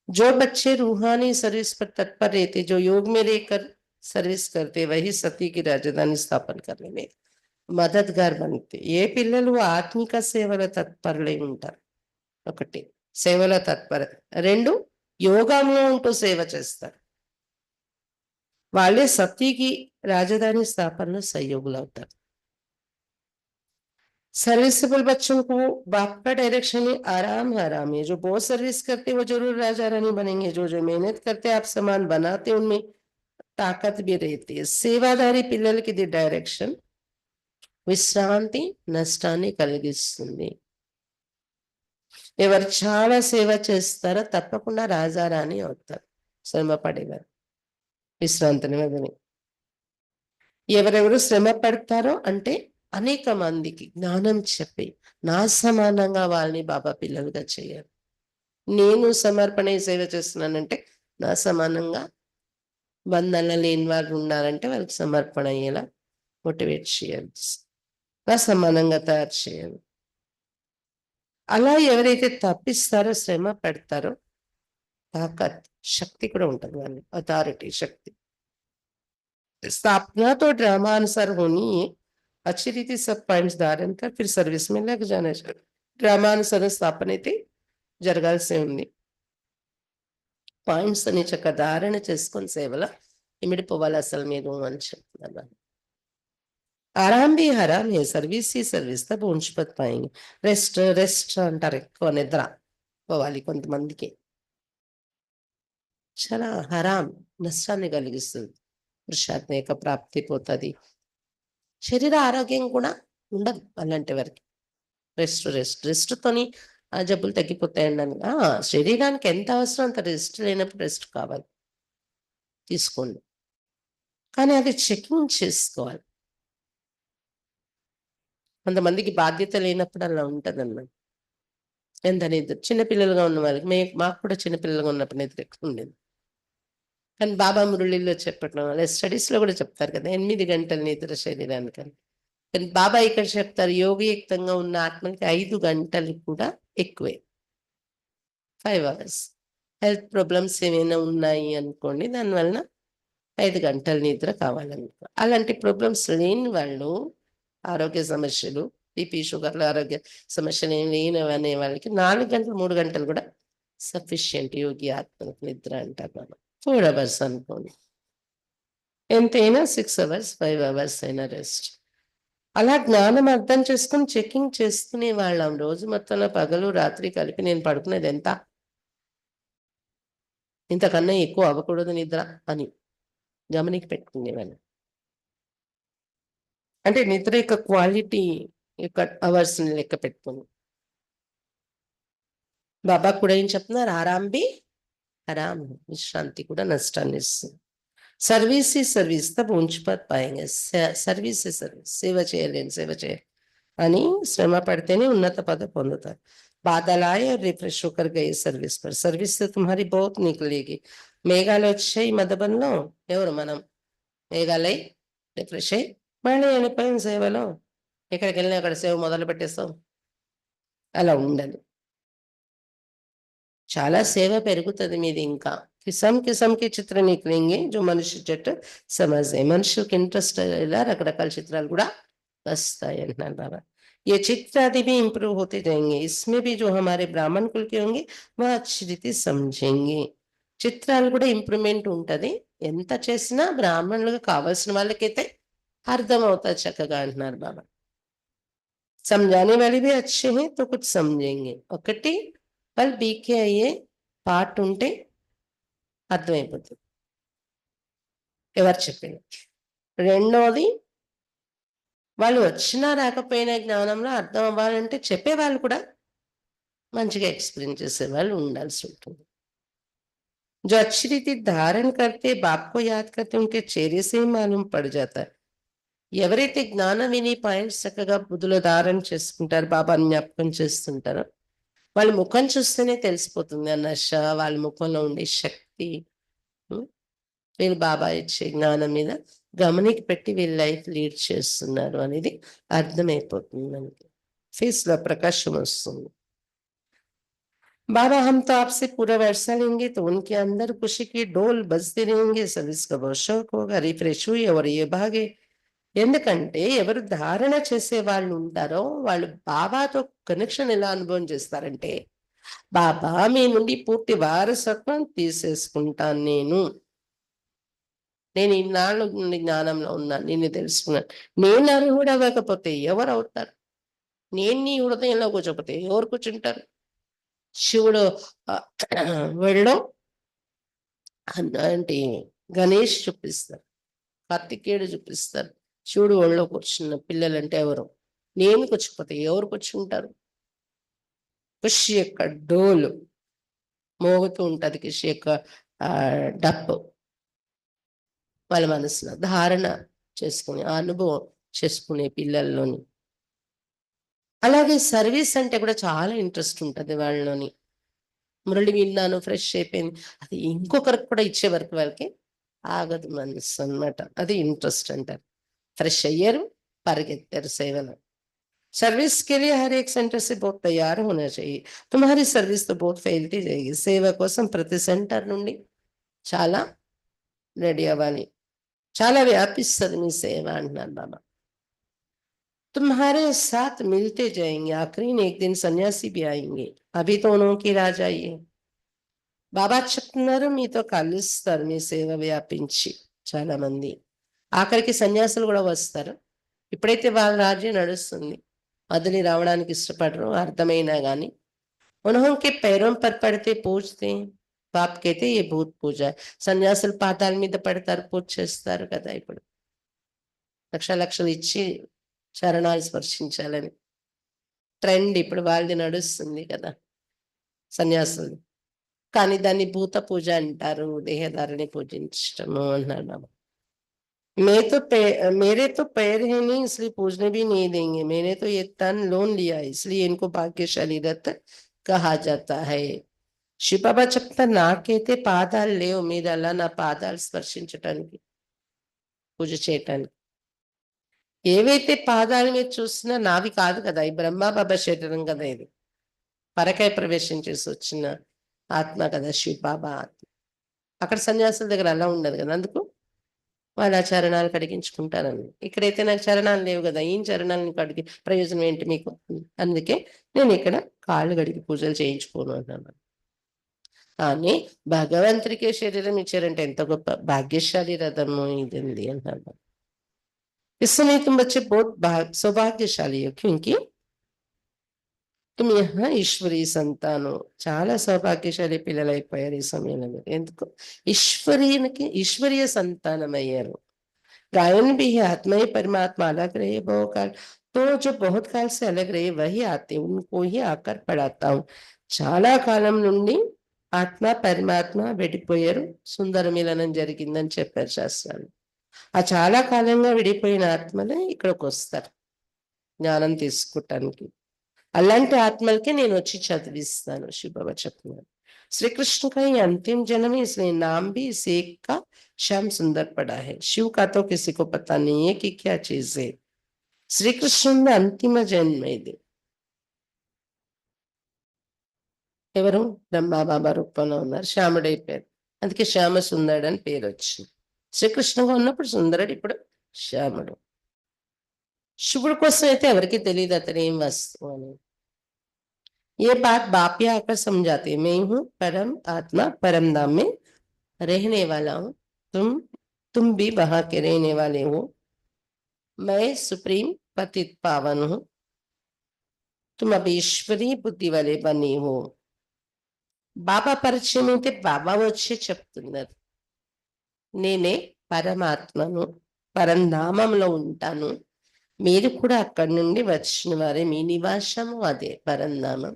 जो बच्चे रूहानी सर्विस पर तत्पर रहते, जो योग में रहकर सर्विस करते, वही सती की राजधानी स्थापन करने में మదద్‌గార్ బంతే. ఏ పిల్లలు ఆత్మిక సేవలో తత్పరులై ఉంటారు. 1 సేవలో తత్పరత. 2 యోగంలో ఉంటూ సేవ చేస్తారు. వాళ్ళే సతీకి రాజధాని స్థాపనలో సహయోగులవుతారు. सर्विसेबल बच्चों को बाप का डायरेक्शन ही आराम है। जो बहुत सर्विस करते वो जरूर राजा रानी बनेंगे। जो जो मेहनत करते आप समान बनाते उनमें ताकत भी रहती है. సేవాదారి పిల్లలకి ఇది డైరెక్షన్ విశ్రాంతి నష్టాన్ని కలిగిస్తుంది. ఎవరు చాలా సేవ చేస్తారో తప్పకుండా రాజారాణి అవుతారు. శ్రమ పడేవారు విశ్రాంతిని వదిలి. ఎవరెవరు శ్రమ పడతారో అంటే అనేక మందికి జ్ఞానం చెప్పి నా సమానంగా వాళ్ళని బాబా పిల్లలుగా చేయాలి. నేను సమర్పణ సేవ చేస్తున్నానంటే నా సమానంగా బంధంలో లేని వారు ఉన్నారంటే వాళ్ళకి సమర్పణ అయ్యేలా మోటివేట్ చేయాలి, నా సమానంగా తయారు చేయాలి. అలా ఎవరైతే తప్పిస్తారో, శ్రమ పెడతారో, తాకత్ శక్తి కూడా ఉంటుంది వాళ్ళు, अथॉरिटी शक्ति। स्थापना तो ड्रामा अनुसार होनी है, अच्छी रीति सब पॉइंट्स धारण कर फिर सर्विस में लग जाना चाहिए। డ్రామానుసార స్థాపన అయితే జరగాల్సి ఉంది. పాయింట్స్ అని చక్కగా ధారణ చేసుకొని సేవలో ఇమిడిపోవాలి అసలు మీరు అని చెప్తున్నారు. ఆరాం బి హరాం ఏ సర్వీస్ ఈ సర్వీస్ తప్ప ఉంచిపోతు పాయింగ్. రెస్ట్ రెస్ట్ అంటారు, ఎక్కువ నిద్ర పోవాలి కొంతమందికి, చాలా హరాం, నష్టాన్ని కలిగిస్తుంది, పురుషార్థం యొక్క ప్రాప్తి పోతుంది, శరీర ఆరోగ్యం కూడా ఉండదు అలాంటి వారికి. రెస్ట్ రెస్ట్ రెస్ట్తోని ఆ జబ్బులు తగ్గిపోతాయండి అని. శరీరానికి ఎంత అవసరం అంత రెస్ట్ లేనప్పుడు రెస్ట్ కావాలి, తీసుకోండి, కానీ అది చెకింగ్ చేసుకోవాలి. కొంతమందికి బాధ్యత లేనప్పుడు అలా ఉంటుంది అన్నమాట. ఎంత నిద్ర, చిన్నపిల్లలుగా ఉన్న వాళ్ళకి, మాకు కూడా చిన్నపిల్లలుగా ఉన్నప్పుడు నిద్ర ఎక్కువ ఉండేది. కానీ బాబా మురళిలో చెప్పడం, అదే స్టడీస్లో కూడా చెప్తారు కదా 8 గంటల నిద్ర శరీరానికని. కానీ బాబా ఇక్కడ చెప్తారు యోగయుక్తంగా ఉన్న ఆత్మకి 5 గంటలు కూడా ఎక్కువే, 5 hours. హెల్త్ ప్రాబ్లమ్స్ ఏమైనా ఉన్నాయి అనుకోండి, దానివల్ల 5 గంటల నిద్ర కావాలనుకో. అలాంటి ప్రాబ్లమ్స్ లేని వాళ్ళు, ఆరోగ్య సమస్యలు, బీపీ షుగర్లు ఆరోగ్య సమస్యలు ఏం లేని అనే వాళ్ళకి 4 గంటలు 3 గంటలు కూడా సఫిషియంట్ యోగి ఆత్మకు నిద్ర అంటారు మనం. 4 hours అనుకోండి, ఎంతైనా 6 hours 5 hours అయినా రెస్ట్. అలా జ్ఞానం అర్థం చేసుకుని చెకింగ్ చేసుకునే వాళ్ళం. రోజు మొత్తంలో పగలు రాత్రి కలిపి నేను పడుకునేది ఎంత, ఇంతకన్నా ఎక్కువ అవ్వకూడదు నిద్ర అని గమనికి పెట్టుకునేవాళ్ళం. అంటే నిద్ర యొక్క క్వాలిటీ యొక్క అవర్స్ని లెక్క పెట్టుకుని బాబా కూడా ఏం చెప్తున్నారు, ఆరాంబి హరాం, విశ్రాంతి కూడా నష్టాన్ని ఇస్తుంది. సర్వీస్ ఈ సర్వీస్ తప్ప ఉంచిపోతు పాయింగ్. సర్వీస్ ఈ సర్వీస్, సేవ చేయలేని సేవ చేయాలి అని శ్రమ పడితేనే ఉన్నత పద పొందుతారు. బాధలు आए और रिफ्रेश होकर गए सर्विस पर, सर्विस से तुम्हारी बहुत निकलेगी. మేఘాలు వచ్చాయి మధుబన్లో, ఎవరు మనం మేఘాలై రిఫ్రెష్ అయ్యి మళ్ళీ వెళ్ళిపోయిన సేవలో, ఎక్కడికి వెళ్ళినా అక్కడ సేవ మొదలు పెట్టేస్తాం. అలా ఉండాలి, చాలా సేవ పెరుగుతుంది మీది. ఇంకా కిసమ్ కిసమ్కి చిత్ర నికలేంగే జో మనుష్య జట్టు సమజే, మనుషులకి ఇంట్రెస్ట్ ఇలా రకరకాల చిత్రాలు కూడా వస్తాయి అంటున్నారు బాబా. ये चित्र आदि भी इंप्रूव होते जाएंगे, इसमें भी जो हमारे ब्राह्मण कुल के होंगे वह अच्छी रीति समझेंगे. చిత్రాలు కూడా ఇంప్రూవ్మెంట్ ఉంటుంది, ఎంత చేసినా బ్రాహ్మణులకు కావాల్సిన వాళ్ళకైతే అర్థం అవుతుంది చక్కగా అంటున్నారు బాబా. समझाने वाले भी अच्छे हैं तो कुछ समझेंगे. ఒకటి వాళ్ళు బీకే అయ్యే పార్ట్ ఉంటే అర్థమైపోతుంది ఎవరు చెప్పిన. రెండోది, వాళ్ళు వచ్చినా రాకపోయినా జ్ఞానంలో అర్థం అవ్వాలంటే చెప్పేవాళ్ళు కూడా మంచిగా ఎక్స్ప్లెయిన్ చేసేవాళ్ళు ఉండాల్సి ఉంటుంది. जो अच्छी रीति धारण करते बाप को याद करते उनके चेहरे से ही मालूम पड़ जाता है. ఎవరైతే జ్ఞానం విని పాయింట్స్ చక్కగా బుద్ధిలో ధారణ చేసుకుంటారు, బాబాని జ్ఞాపకం చేస్తుంటారో వాళ్ళ ముఖం చూస్తేనే తెలిసిపోతుంది ఆ నశ, వాళ్ళ ముఖంలో ఉండే శక్తి. వీళ్ళు బాబా ఇచ్చే జ్ఞానం మీద గమనికి పెట్టి వీళ్ళ లైఫ్ లీడ్ చేస్తున్నారు అనేది అర్థమైపోతుంది మనకి, ఫేస్లో ప్రకాశం వస్తుంది. बाबा हम तो आपसे पूरा वर्षा लेंगे तो उनके अंदर खुशी की डोल बजते रहेंगे, सर्विस का बहुत शौक होगा, रिफ्रेश हुई और ये भागे. ఎందుకంటే ఎవరు ధారణ చేసే వాళ్ళు ఉంటారో వాళ్ళు బాబాతో కనెక్షన్ ఎలా అనుభవం చేస్తారంటే, బాబా మీ నుండి పూర్తి వారసత్వం తీసేసుకుంటాను, నేను ఇన్నాళ్ళు నుండి జ్ఞానంలో ఉన్నాను, నిన్ను తెలుసుకున్నాను, నేను అర్హుడు అవ్వకపోతే ఎవరు అవుతారు, నేను నీ హృదయంలో కూర్చోకపోతే ఎవరు కూర్చుంటారు. శివుడు వెళ్ళడం అంటే గణేష్ చూపిస్తారు, కార్తికేయుడు చూపిస్తారు, శివుడు ఒళ్ళో కూర్చున్న పిల్లలంటే ఎవరు, నేను కూర్చోకపోతే ఎవరు కూర్చుంటారు. కృషి యొక్క డోలు మోగుతూ ఉంటుంది, కృషి యొక్క డప్పు వాళ్ళ మనసులో ధారణ చేసుకునే అనుభవం చేసుకునే పిల్లల్లోని. అలాగే సర్వీస్ అంటే కూడా చాలా ఇంట్రెస్ట్ ఉంటుంది వాళ్ళలోని. మురళి విన్నాను, ఫ్రెష్ అయిపోయింది, అది ఇంకొకరికి కూడా ఇచ్చే వరకు వాళ్ళకి ఆగదు మనసు అన్నమాట. అది ఇంట్రెస్ట్ అంటారు. ఫ్రెష్ అయ్యారు, పరిగెత్తారు సేవలో. सर्विस के लिए हर एक सेंटर से बहुत तैयार होना चाहिए. तुम्हारी सर्विस तो बहुत फैलती जाएगी. సేవ కోసం ప్రతి సెంటర్ నుండి చాలా రెడీ అవ్వాలి. చాలా వ్యాపిస్తుంది మీ సేవ అంటున్నారు బాబా. तुम्हारे साथ मिलते जाएंगे. आखिरी में एक दिन सन्यासी भी आएंगे. अभी तो उनकी राह जाइए. బాబా చెప్తున్నారు మీతో కలుస్తారు మీ సేవ వ్యాపించి చాలా మంది. ఆఖరికి సన్యాసులు కూడా వస్తారు. ఇప్పుడైతే వాళ్ళ రాజ్యం నడుస్తుంది, వదిలి రావడానికి ఇష్టపడరు అర్థమైనా కానీ. ఉన్హోంకే पैरों पर पड़ते पूजते बाप कहते ये भूत पूजा. సన్యాసులు పాదాల మీద పడతారు, పూజ చేస్తారు కదా. ఇప్పుడు లక్షలు ఇచ్చి చరణాలు స్పర్శించాలని ట్రెండ్ ఇప్పుడు వాళ్ళది నడుస్తుంది కదా సన్యాసులు. కానీ దాన్ని భూత పూజ అంటారు, దేహదారిని పూజించటము అన్నాడు బాబా. मेरे तो पैर है नहीं इसलिए पूजने भी नहीं देंगे. मैंने तो ये तन लोन लिया है इसलिए इनको भाग्यशाली रथ कहा जाता है. శివబాబా చెప్తా నాకైతే పాదాలు లేవు, మీరు అలా నా పాదాలు స్పర్శించటానికి, పూజ చేయటానికి. ఏవైతే పాదాలు మీరు చూసినా నావి కాదు కదా, ఈ బ్రహ్మాబాబా శరీరం కదా, ఇది పరకాయ ప్రవేశం చేసి వచ్చిన ఆత్మ కదా శివబాబా ఆత్మ. అక్కడ సన్యాసుల దగ్గర అలా ఉండదు కదా, అందుకు వాళ్ళ చరణాలు కడిగించుకుంటారని. ఇక్కడైతే నాకు చరణాలు లేవు కదా, ఈ చరణాలను కడిగి ప్రయోజనం ఏంటి మీకు, అందుకే నేను ఇక్కడ కాళ్ళు కడిగి పూజలు చేయించుకోను అన్నాను. కానీ భగవంతుడికే శరీరం ఇచ్చారంటే ఎంత గొప్ప భాగ్యశాలి రథము ఇది ఉంది అంటారు. इस समय तुम बच्चे बहुत सौभाग्यशाली हो क्योंकि तुम यहाँ ఈశ్వరీ సంతానం. చాలా సౌభాగ్యశాలి పిల్లలు అయిపోయారు ఈ సమయంలో మీరు. ఎందుకు ఈశ్వరీయ సంతానం అయ్యారు. गायन भी है आत्मा ही परमात्मा अलग रहे बहुकाल, तो जो बहुत काल से अलग रहे वही आते उनको ही आकर पढ़ाता हूँ. చాలా కాలం నుండి ఆత్మ పరమాత్మ విడిపోయారు, సుందర మిలనం జరిగిందని చెప్పారు శాస్త్రాలు. ఆ చాలా కాలంగా విడిపోయిన ఆత్మలే ఇక్కడికి వస్తారు జ్ఞానం తీసుకోవటానికి. అలాంటి ఆత్మలకి నేను వచ్చి చదివిస్తాను శివబాబా చెప్తున్నాను. श्री कृष्ण का ये अंतिम जन्म है इसलिए नाम भी इसे एक का श्याम सुंदर पड़ा है. शिव का तो किसी को पता नहीं है कि क्या चीज है. श्री कृष्ण अंतिम जन्म ఇది. ఎవరు బ్రహ్మబాబా రూపంలో ఉన్నారు, శ్యాముడైపోయారు, అందుకే శ్యామ సుందరుడు అని పేరు వచ్చింది. శ్రీకృష్ణగా ఉన్నప్పుడు సుందరుడు, ఇప్పుడు శ్యాముడు. శివుడి కోసం అయితే ఎవరికి తెలియదు అతను ఏం వస్తువు అని. ये बात बाप ही आकर समझाते. मैं हूँ परम आत्मा, परम धाम में रहने वाला हूँ. तुम भी वहां के रहने वाले हो. मैं सुप्रीम पतित पावन हूँ. तुम अब ईश्वरी बुद्धि वाले बने हो. బాబా పరిచయం అయితే బాబా వచ్చి చెప్తున్నారు, నేనే పరమాత్మను, పరంధామంలో ఉంటాను, మీరు కూడా అక్కడి నుండి వచ్చిన వారే, మీ నివాసము అదే పరంధామం.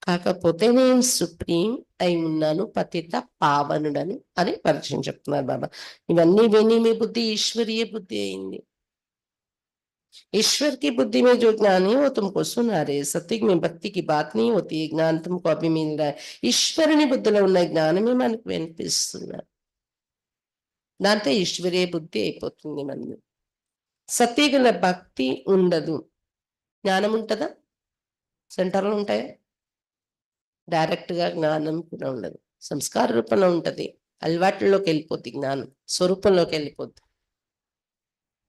కాకపోతే నేను సుప్రీం అయి ఉన్నాను, పతిత పావనుడని అని పరిచయం చెప్తున్నారు బాబా. ఇవన్నీ విని మీ బుద్ధి ఈశ్వరీయ బుద్ధి అయింది. ईश्वर की बुद्धि में जो ज्ञान है वो तुमको सुना रहे. सत्युग में भक्ति की बात नहीं होती, ज्ञान तुमको अभी मिल रहा है. ఈశ్వరుని బుద్ధిలో ఉన్న జ్ఞానమే మనకు వినిపిస్తున్నారు. దాంతో ఈశ్వరీయ బుద్ధి అయిపోతుంది మనది. సత్యగుల భక్తి ఉండదు, జ్ఞానం ఉంటుందా, సెంటర్లు ఉంటాయా, డైరెక్ట్ గా జ్ఞానం కూడా ఉండదు. సంస్కార రూపంలో ఉంటది, అలవాట్లలోకి వెళ్ళిపోద్ది, జ్ఞానం స్వరూపంలోకి వెళ్ళిపోద్ది.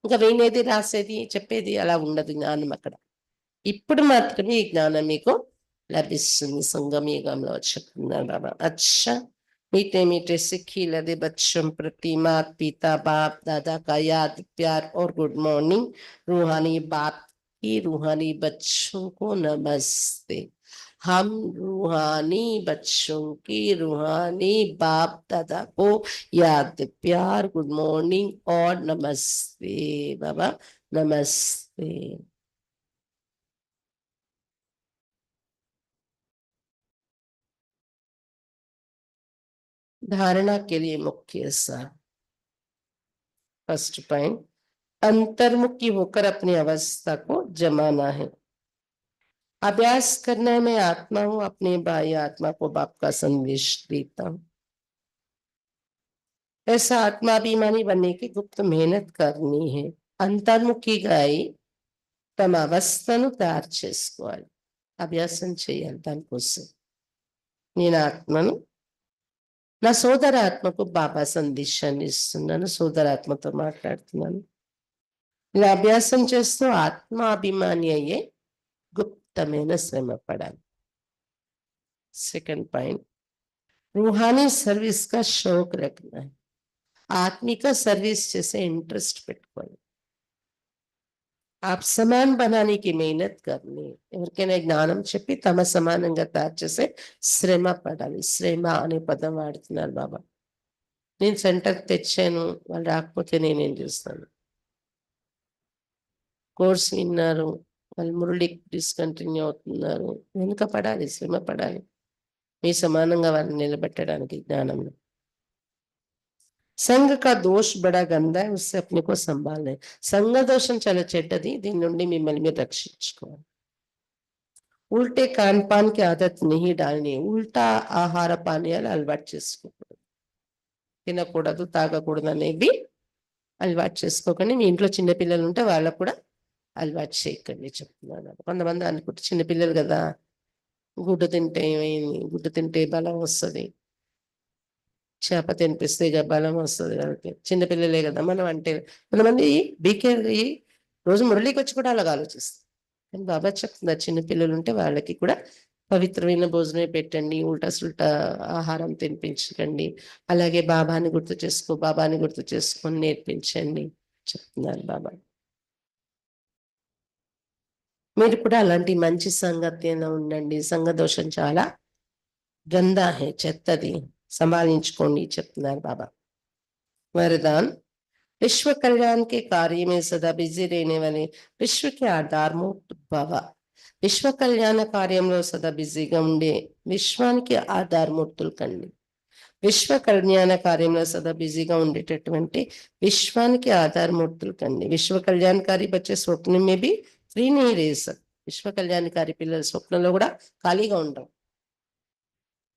ఇంకా వినేది రాసేది చెప్పేది అలా ఉండదు జ్ఞానం అక్కడ. ఇప్పుడు మాత్రమే ఈ జ్ఞానం మీకు లభిస్తుంది సంగమయుగంలో చెప్తున్నారు బాబా. అచ్చా मीठे मीठे सिक्खी लदे बच्चों प्रति माता पिता बाप दादा का याद प्यार और गुड मॉर्निंग. रूहानी बाप की रूहानी बच्चों को नमस्ते. हम रूहानी बच्चों की रूहानी बाप दादा को याद प्यार गुड मॉर्निंग और नमस्ते बाबा, नमस्ते. धारणा के लिए मुख्य सार. फर्स्ट पॉइंट, अंतर्मुखी होकर अपनी अवस्था को जमाना है. अभ्यास करना है, मैं आत्मा हूं, अपने बाह्य आत्मा को बाप का संदेश देता हूं। ऐसा ఆత్మాభిమాని बनने की గుప్త मेहनत करनी है। అంతర్ముఖిగా అయి తమ అవస్థను తయారు చేసుకోవాలి, అభ్యాసం చేయాలి దానికోసం. నేను ఆత్మను, నా సోదరాత్మకు బాబా సందేశాన్ని ఇస్తున్నాను, సోదరాత్మతో మాట్లాడుతున్నాను. ఇలా అభ్యాసం చేస్తూ ఆత్మాభిమాని అయ్యే గుప్తమైన శ్రమ పడాలి. सेकंड पॉइंट, रूहानी सर्विस का शौक रखना है. आत्मिक सर्विस जैसे इंटरेस्ट పెట్టుకోవాలి. आप समान बनाने की मेहनत करनी. ఎవరికైనా జ్ఞానం చెప్పి తమ సమానంగా తయారు చేసే శ్రమ పడాలి. శ్రమ అనే పదం వాడుతున్నారు బాబా. నేను సెంటర్ తెచ్చాను, వాళ్ళు రాకపోతే నేనేం చేస్తాను? కోర్స్ విన్నారు, వాళ్ళు మురళి డిస్కంటిన్యూ అవుతున్నారు, వెనుక పడాలి, శ్రమ పడాలి మీ సమానంగా వారిని నిలబెట్టడానికి జ్ఞానంలో. సంఘ కా దోష్ బడా గందా है, उससे अपने को संभालना है. సంఘ దోషం చాలా చెడ్డది, దీని నుండి మిమ్మల్ని మీరు రక్షించుకోవాలి. ఉల్టే ఖాన్ పాన్ కి ఆదత్ नहीं डालनी. ఉల్టా ఆహార పానీయాలు అలవాటు చేసుకోకూడదు, తినకూడదు, తాగకూడదు అనేవి అలవాటు చేసుకోకండి. మీ ఇంట్లో చిన్నపిల్లలు ఉంటే వాళ్ళకు కూడా అలవాటు చేయకండి చెప్తున్నాను. కొంతమంది అనుకుంటే చిన్నపిల్లలు కదా, గుడ్డు తింటే ఏమైంది, గుడ్డు తింటే బలం వస్తుంది, చేప తినిపిస్తే ఇక బలం వస్తుంది, వాళ్ళకి చిన్నపిల్లలే కదా మనం అంటే. కొంతమంది బీకేర్ రోజు మురళికి వచ్చి కూడా అలాగ ఆలోచిస్తారు. కానీ బాబా చెప్తున్నారు, చిన్నపిల్లలు ఉంటే వాళ్ళకి కూడా పవిత్రమైన భోజనమే పెట్టండి, ఉల్టా సుల్టా ఆహారం తినిపించకండి. అలాగే బాబాని గుర్తు చేసుకొని నేర్పించండి చెప్తున్నారు బాబా. మీరు కూడా అలాంటి మంచి సంగత్యంలో ఉండండి. సంఘ దోషం చాలా గందా హే, చెత్తది, సంభాలించుకోండి చెప్తున్నారు బాబా. वरदान, विश्व कल्याण के कार्य में सदा बिजी रहने वाले विश्व के आधारभूत भव. విశ్వ కళ్యాణ కార్యంలో సదా బిజీగా ఉండే విశ్వానికి ఆధారమూర్తులు కండి. విశ్వ కళ్యాణ కార్యంలో సదా బిజీగా ఉండేటటువంటి విశ్వానికి ఆధారమూర్తులు కండి. విశ్వ కళ్యాణకారి బచ్చే స్వప్నం మే బి ఫ్రీ नहीं रह सकते. విశ్వ కళ్యాణకారి పిల్లల స్వప్నంలో కూడా ఖాళీగా ఉండవు.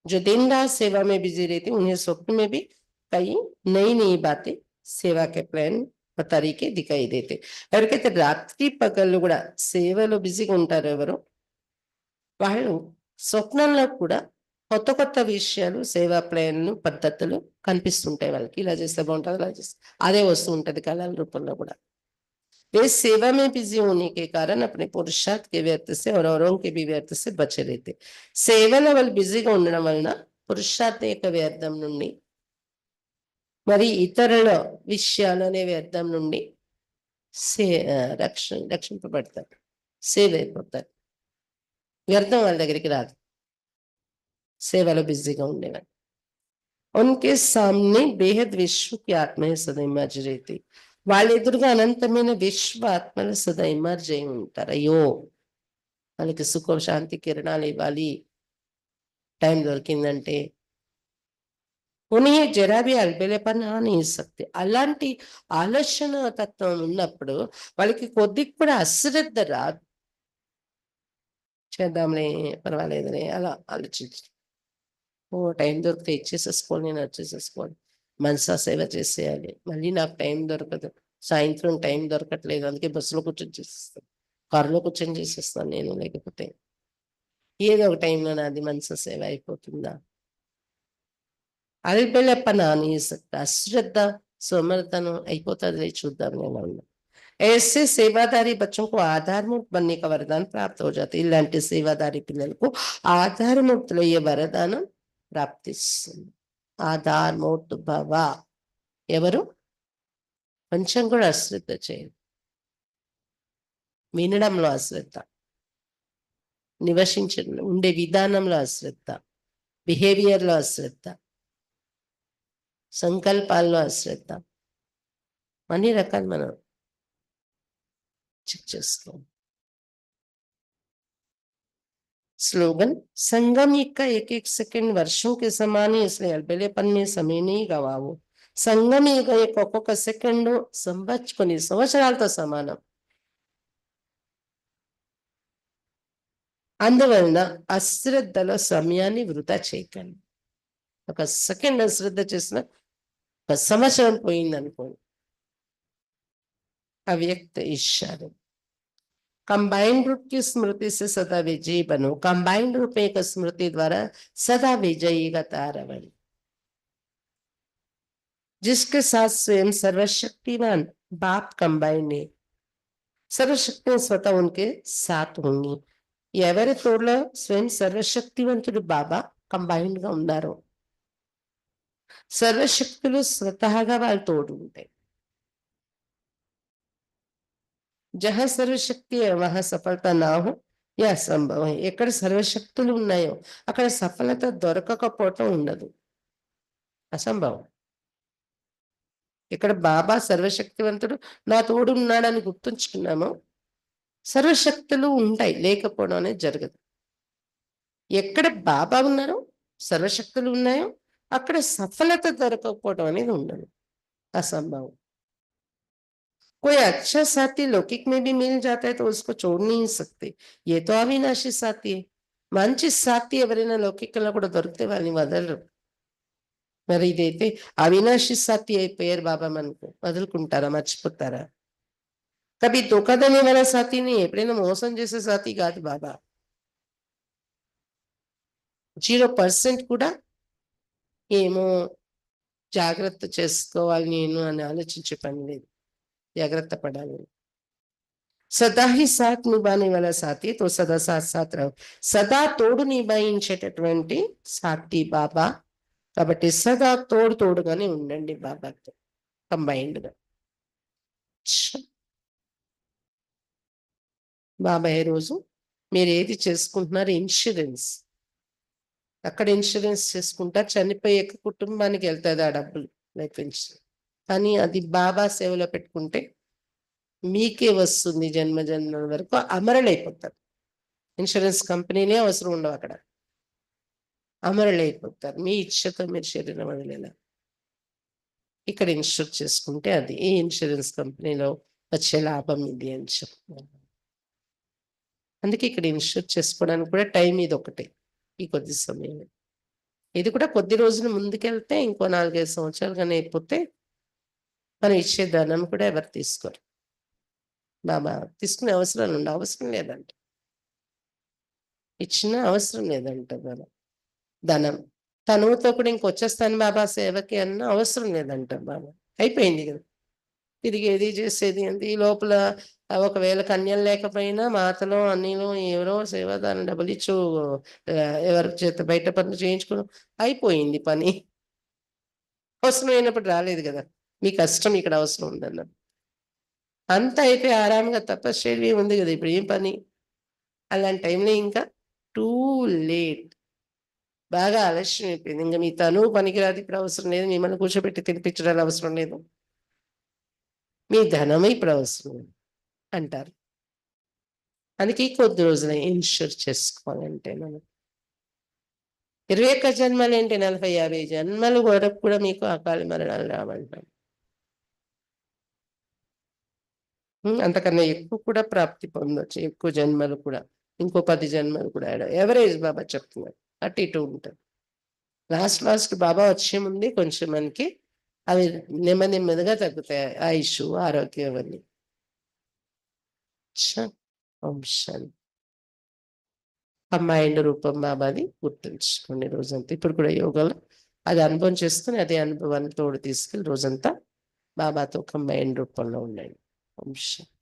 जो दिन रात सेवा में बिजी रहते उन्हें स्वप्न में भी कई नई नई बातें, సేవా के ప్లాన్ తరీకే దికాయి దేతే. ఎవరికైతే రాత్రి పగళ్ళు కూడా సేవలో బిజీగా ఉంటారో ఎవరు, వాళ్ళు స్వప్నంలో కూడా కొత్త కొత్త విషయాలు, సేవా ప్లాన్లు, పద్ధతులు కనిపిస్తుంటాయి వాళ్ళకి. ఇలా చేస్తే బాగుంటుంది, అలా చేస్తే అదే వస్తూ ఉంటది కళల రూపంలో కూడా. वे सेवा में बिजी होने के कारण अपने पुरुषार्थ के व्यर्थ से और औरों के भी व्यर्थ से बचे रहते. సేవలో వాళ్ళు బిజీగా ఉండడం వలన పురుషార్థ యొక్క వ్యర్థం నుండి, మరి ఇతరుల విషయాలు అనే వ్యర్థం నుండి రక్షింపబడతారు, సేవ్ అయిపోతారు. వ్యర్థం వాళ్ళ దగ్గరికి రాదు సేవలో బిజీగా ఉండేవారు. उनके सामने बेहद विश्व की आत्माएं सदा इमर्ज रहती. వాళ్ళ ఎదురుగా అనంతమైన విశ్వ ఆత్మలు సదా ఇమర్జ్ అయి ఉంటారు. అయ్యో వాళ్ళకి సుఖం శాంతి కిరణాలు ఇవ్వాలి టైం దొరికిందంటే ఉన్హే జరా భీ అల్బేలేపన్ नहीं सकते. అలాంటి ఆలోచన తత్వం ఉన్నప్పుడు వాళ్ళకి కొద్దిగా కూడా అశ్రద్ధ రాదు. చేద్దాంలే, పర్వాలేదులే అలా ఆలోచించి, ఓ టైం దొరికితే ఇచ్చేసేసుకోవాలి, నేను వచ్చేసేసుకోవాలి, మనసా సేవ చేసేయాలి, మళ్ళీ నాకు టైం దొరకదు, సాయంత్రం టైం దొరకట్లేదు, అందుకే బస్సులో కూర్చొని చేసేస్తాను, కారులో కూర్చొని చేసేస్తాను నేను, లేకపోతే ఏదో ఒక టైంలో నాది మనసా సేవ అయిపోతుందా. అల్బెలెప్పన नहीं सकता. అశ్రద్ధ సోమరితనం అయిపోతుంది, చూద్దాం నేను. ऐसे सेवादारी बच्चों को आधारमूर्त बनने का वरदान प्राप्त हो जाता है. ఇలాంటి సేవాదారి పిల్లలకు ఆధారమూర్తులయ్యే వరదానం ప్రాప్తిస్తుంది. ఆధారమూర్తు భవ. ఎవరు కొంచెం కూడా అశ్రద్ధ చేయరు, వినడంలో అశ్రద్ధ, నివసించడం ఉండే విధానంలో అశ్రద్ధ, బిహేవియర్లో అశ్రద్ధ, సంకల్పాల్లో అశ్రద్ధ, అన్ని రకాలు మనం చెక్ చేసుకోవాలి. स्लोगन, संगम का एक एक सेकंड वर्षों के समान है, इसलिए अलबेलेपन में समय नहीं गवाओ. సంఘం ఒక్కొక్క సెకండ్ కొన్ని సంవత్సరాలతో సమానం. అందువలన అశ్రద్ధలో సమయాన్ని వృధా చేయకండి. ఒక సెకండ్ అశ్రద్ధ చేసిన ఒక సంవత్సరం పోయింది అనుకోండి. अव्यक्त ईर्ष्या कंबाइंड रूप की स्मृति से सदा विजयी बनो। कंबाइंड रूप एक स्मृति द्वारा सदा विजयी का तारवण, जिसके साथ स्वयं सर्वशक्तिमान बाप कंबाइंड है, सर्वशक्ति स्वतः उनके साथ होंगी. ఎవరి తోడులో స్వయం సర్వశక్తివంతుడు బాబా కంబైన్డ్ గా ఉన్నారో సర్వశక్తులు స్వతహాగా వాళ్ళ తోడు ఉంటాయి. जहां सर्वशक्ति है वहां सफलता ना हो यह असंभव है. ఎక్కడ సర్వశక్తులు ఉన్నాయో అక్కడ సఫలత దొరకకపోవటం ఉండదు, అసంభవం. ఇక్కడ బాబా సర్వశక్తివంతుడు నా తోడు ఉన్నాడని గుర్తుంచుకున్నాము, సర్వశక్తులు ఉంటాయి, లేకపోవడం అనేది జరగదు. ఎక్కడ బాబా ఉన్నారో సర్వశక్తులు ఉన్నాయో అక్కడ సఫలత దొరకకపోవడం అనేది ఉండదు, असंभव. कोई अच्छा साथी लौकिक में भी मिल जाता है तो उसको छोड़ नहीं सकते, ये तो अविनाशी साथी है. మంచి సాథి ఎవరైనా లౌకికంలో కూడా దొరికితే వాళ్ళని వదలరు. మరి ఇదైతే అవినాశి సాథి అయిపోయారు బాబా, మనకు వదులుకుంటారా, మర్చిపోతారా? కभी धोखा देने वाला साथी नहीं, ఎప్పుడైనా మోసం చేసే సాథి కాదు బాబా. 0% కూడా ఏమో జాగ్రత్త చేసుకోవాలి నేను అని ఆలోచించే పని లేదు, జాగ్రత్త పడాలి. సదా హి సాత్ నిభానే వాలా సాథి తో సదా సాత్ సాత్ రహో. సదా తోడు నిభాయించేటటువంటి సాథి బాబా, కాబట్టి సదా తోడుగానే ఉండండి బాబాతో కంబైన్డ్ గా. బాబా ఏ రోజు మీరు ఏది చేసుకుంటున్నారు, ఇన్సూరెన్స్. అక్కడ ఇన్సూరెన్స్ చేసుకుంటారు, చనిపోయే కుటుంబానికి వెళ్తుంది ఆ డబ్బులు, లైఫ్ ఇన్సూరెన్స్. కానీ అది బాబా సేవలో పెట్టుకుంటే మీకే వస్తుంది, జన్మ జన్మల వరకు అమరులైపోతారు. ఇన్సూరెన్స్ కంపెనీనే అవసరం ఉండవు అక్కడ, అమరులైపోతారు. మీ ఇచ్చతో మీరు శరీరం వదిలేలా. ఇక్కడ ఇన్సూర్ చేసుకుంటే అది ఈ ఇన్సూరెన్స్ కంపెనీలో వచ్చే లాభం ఇది అని చెప్తున్నారు. అందుకే ఇక్కడ ఇన్సూర్ చేసుకోవడానికి కూడా టైం ఇది ఒకటే, ఈ కొద్ది సమయం. ఇది కూడా కొద్ది రోజులు ముందుకెళ్తే ఇంకో 4-5 సంవత్సరాలు కానీ అయిపోతే మనం ఇచ్చే ధనం కూడా ఎవరు తీసుకోరు. బాబా తీసుకునే అవసరం లేదంట, ఇచ్చిన అవసరం లేదంట ధనం. తనువుతో కూడా ఇంకొచ్చేస్తాను బాబా సేవకి అన్న అవసరం లేదంట బాబా. అయిపోయింది కదా, తిరిగేది చేసేది అంది. ఈ లోపల ఒకవేళ కన్యలు లేకపోయినా మాతలో అన్నిలో ఎవరో సేవాదారుని డబ్బులు ఇచ్చు ఎవరి చేత బయట పనులు చేయించుకుని అయిపోయింది పని. అవసరం అయినప్పుడు రాలేదు కదా, మీ కష్టం ఇక్కడ అవసరం ఉందన్నారు. అంతా అయిపోయి ఆరాంగా తపశ్చర్య ఉంది కదా, ఇప్పుడు ఏం పని? అలాంటి టైంలో ఇంకా టూ లేట్, బాగా ఆలస్యం అయిపోయింది. ఇంకా మీ తను పనికిరాదు, ఇప్పుడు అవసరం లేదు, మిమ్మల్ని కూర్చోబెట్టి తినిపించడానికి అవసరం లేదు, మీ ధనమే ఇప్పుడు అవసరం అంటారు. అందుకే కొద్ది రోజులు ఇన్షూర్ చేసుకోవాలంటే మనం 21 జన్మలు ఏంటి, 40-50 జన్మలు వరకు కూడా మీకు అకాల మరణాలు రావంటాం. అంతకన్నా ఎక్కువ కూడా ప్రాప్తి పొందొచ్చు, ఎక్కువ జన్మలు కూడా, ఇంకో 10 జన్మలు కూడా. ఎవరేజ్ బాబా చెప్తున్నారు, అటు ఇటు ఉంటుంది. లాస్ట్ బాబా వచ్చే ముందు కొంచెం మనకి అవి నెమ్మదిగా తగ్గుతాయి, ఆయుష్ ఆరోగ్యం అవన్నీ. శాంతి. కంబైన్డ్ రూపం బాబాది గుర్తుంచుకోండి రోజంతా. ఇప్పుడు కూడా యోగాలో అది అనుభవం చేసుకుని అదే అనుభవాన్ని తోడు తీసుకెళ్ళి రోజంతా బాబాతో కంబైన్డ్ రూపంలో ఉండండి. శాంతి.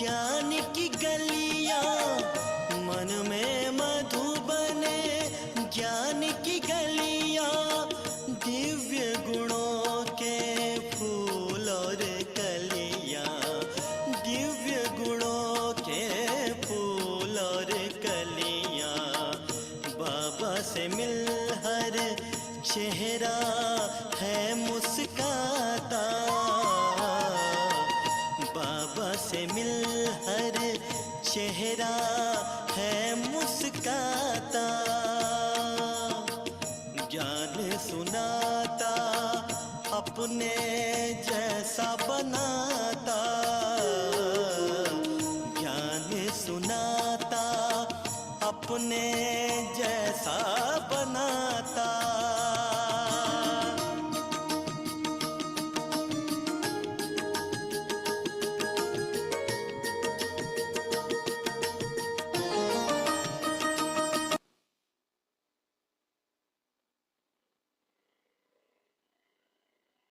ज्ञान की गलियां मन में मधुबने, ज्ञान की गलियां दिव्य गुणों के फूल और कलियां, दिव्य गुणों के फूल और कलियां। बाबा से मिल हर चेहरा है मुस्काता, बाबा से मिल हर चेहरा है मुस्काता। ज्ञान सुनाता अपने जैसा बनाता, ज्ञान सुनाता अपने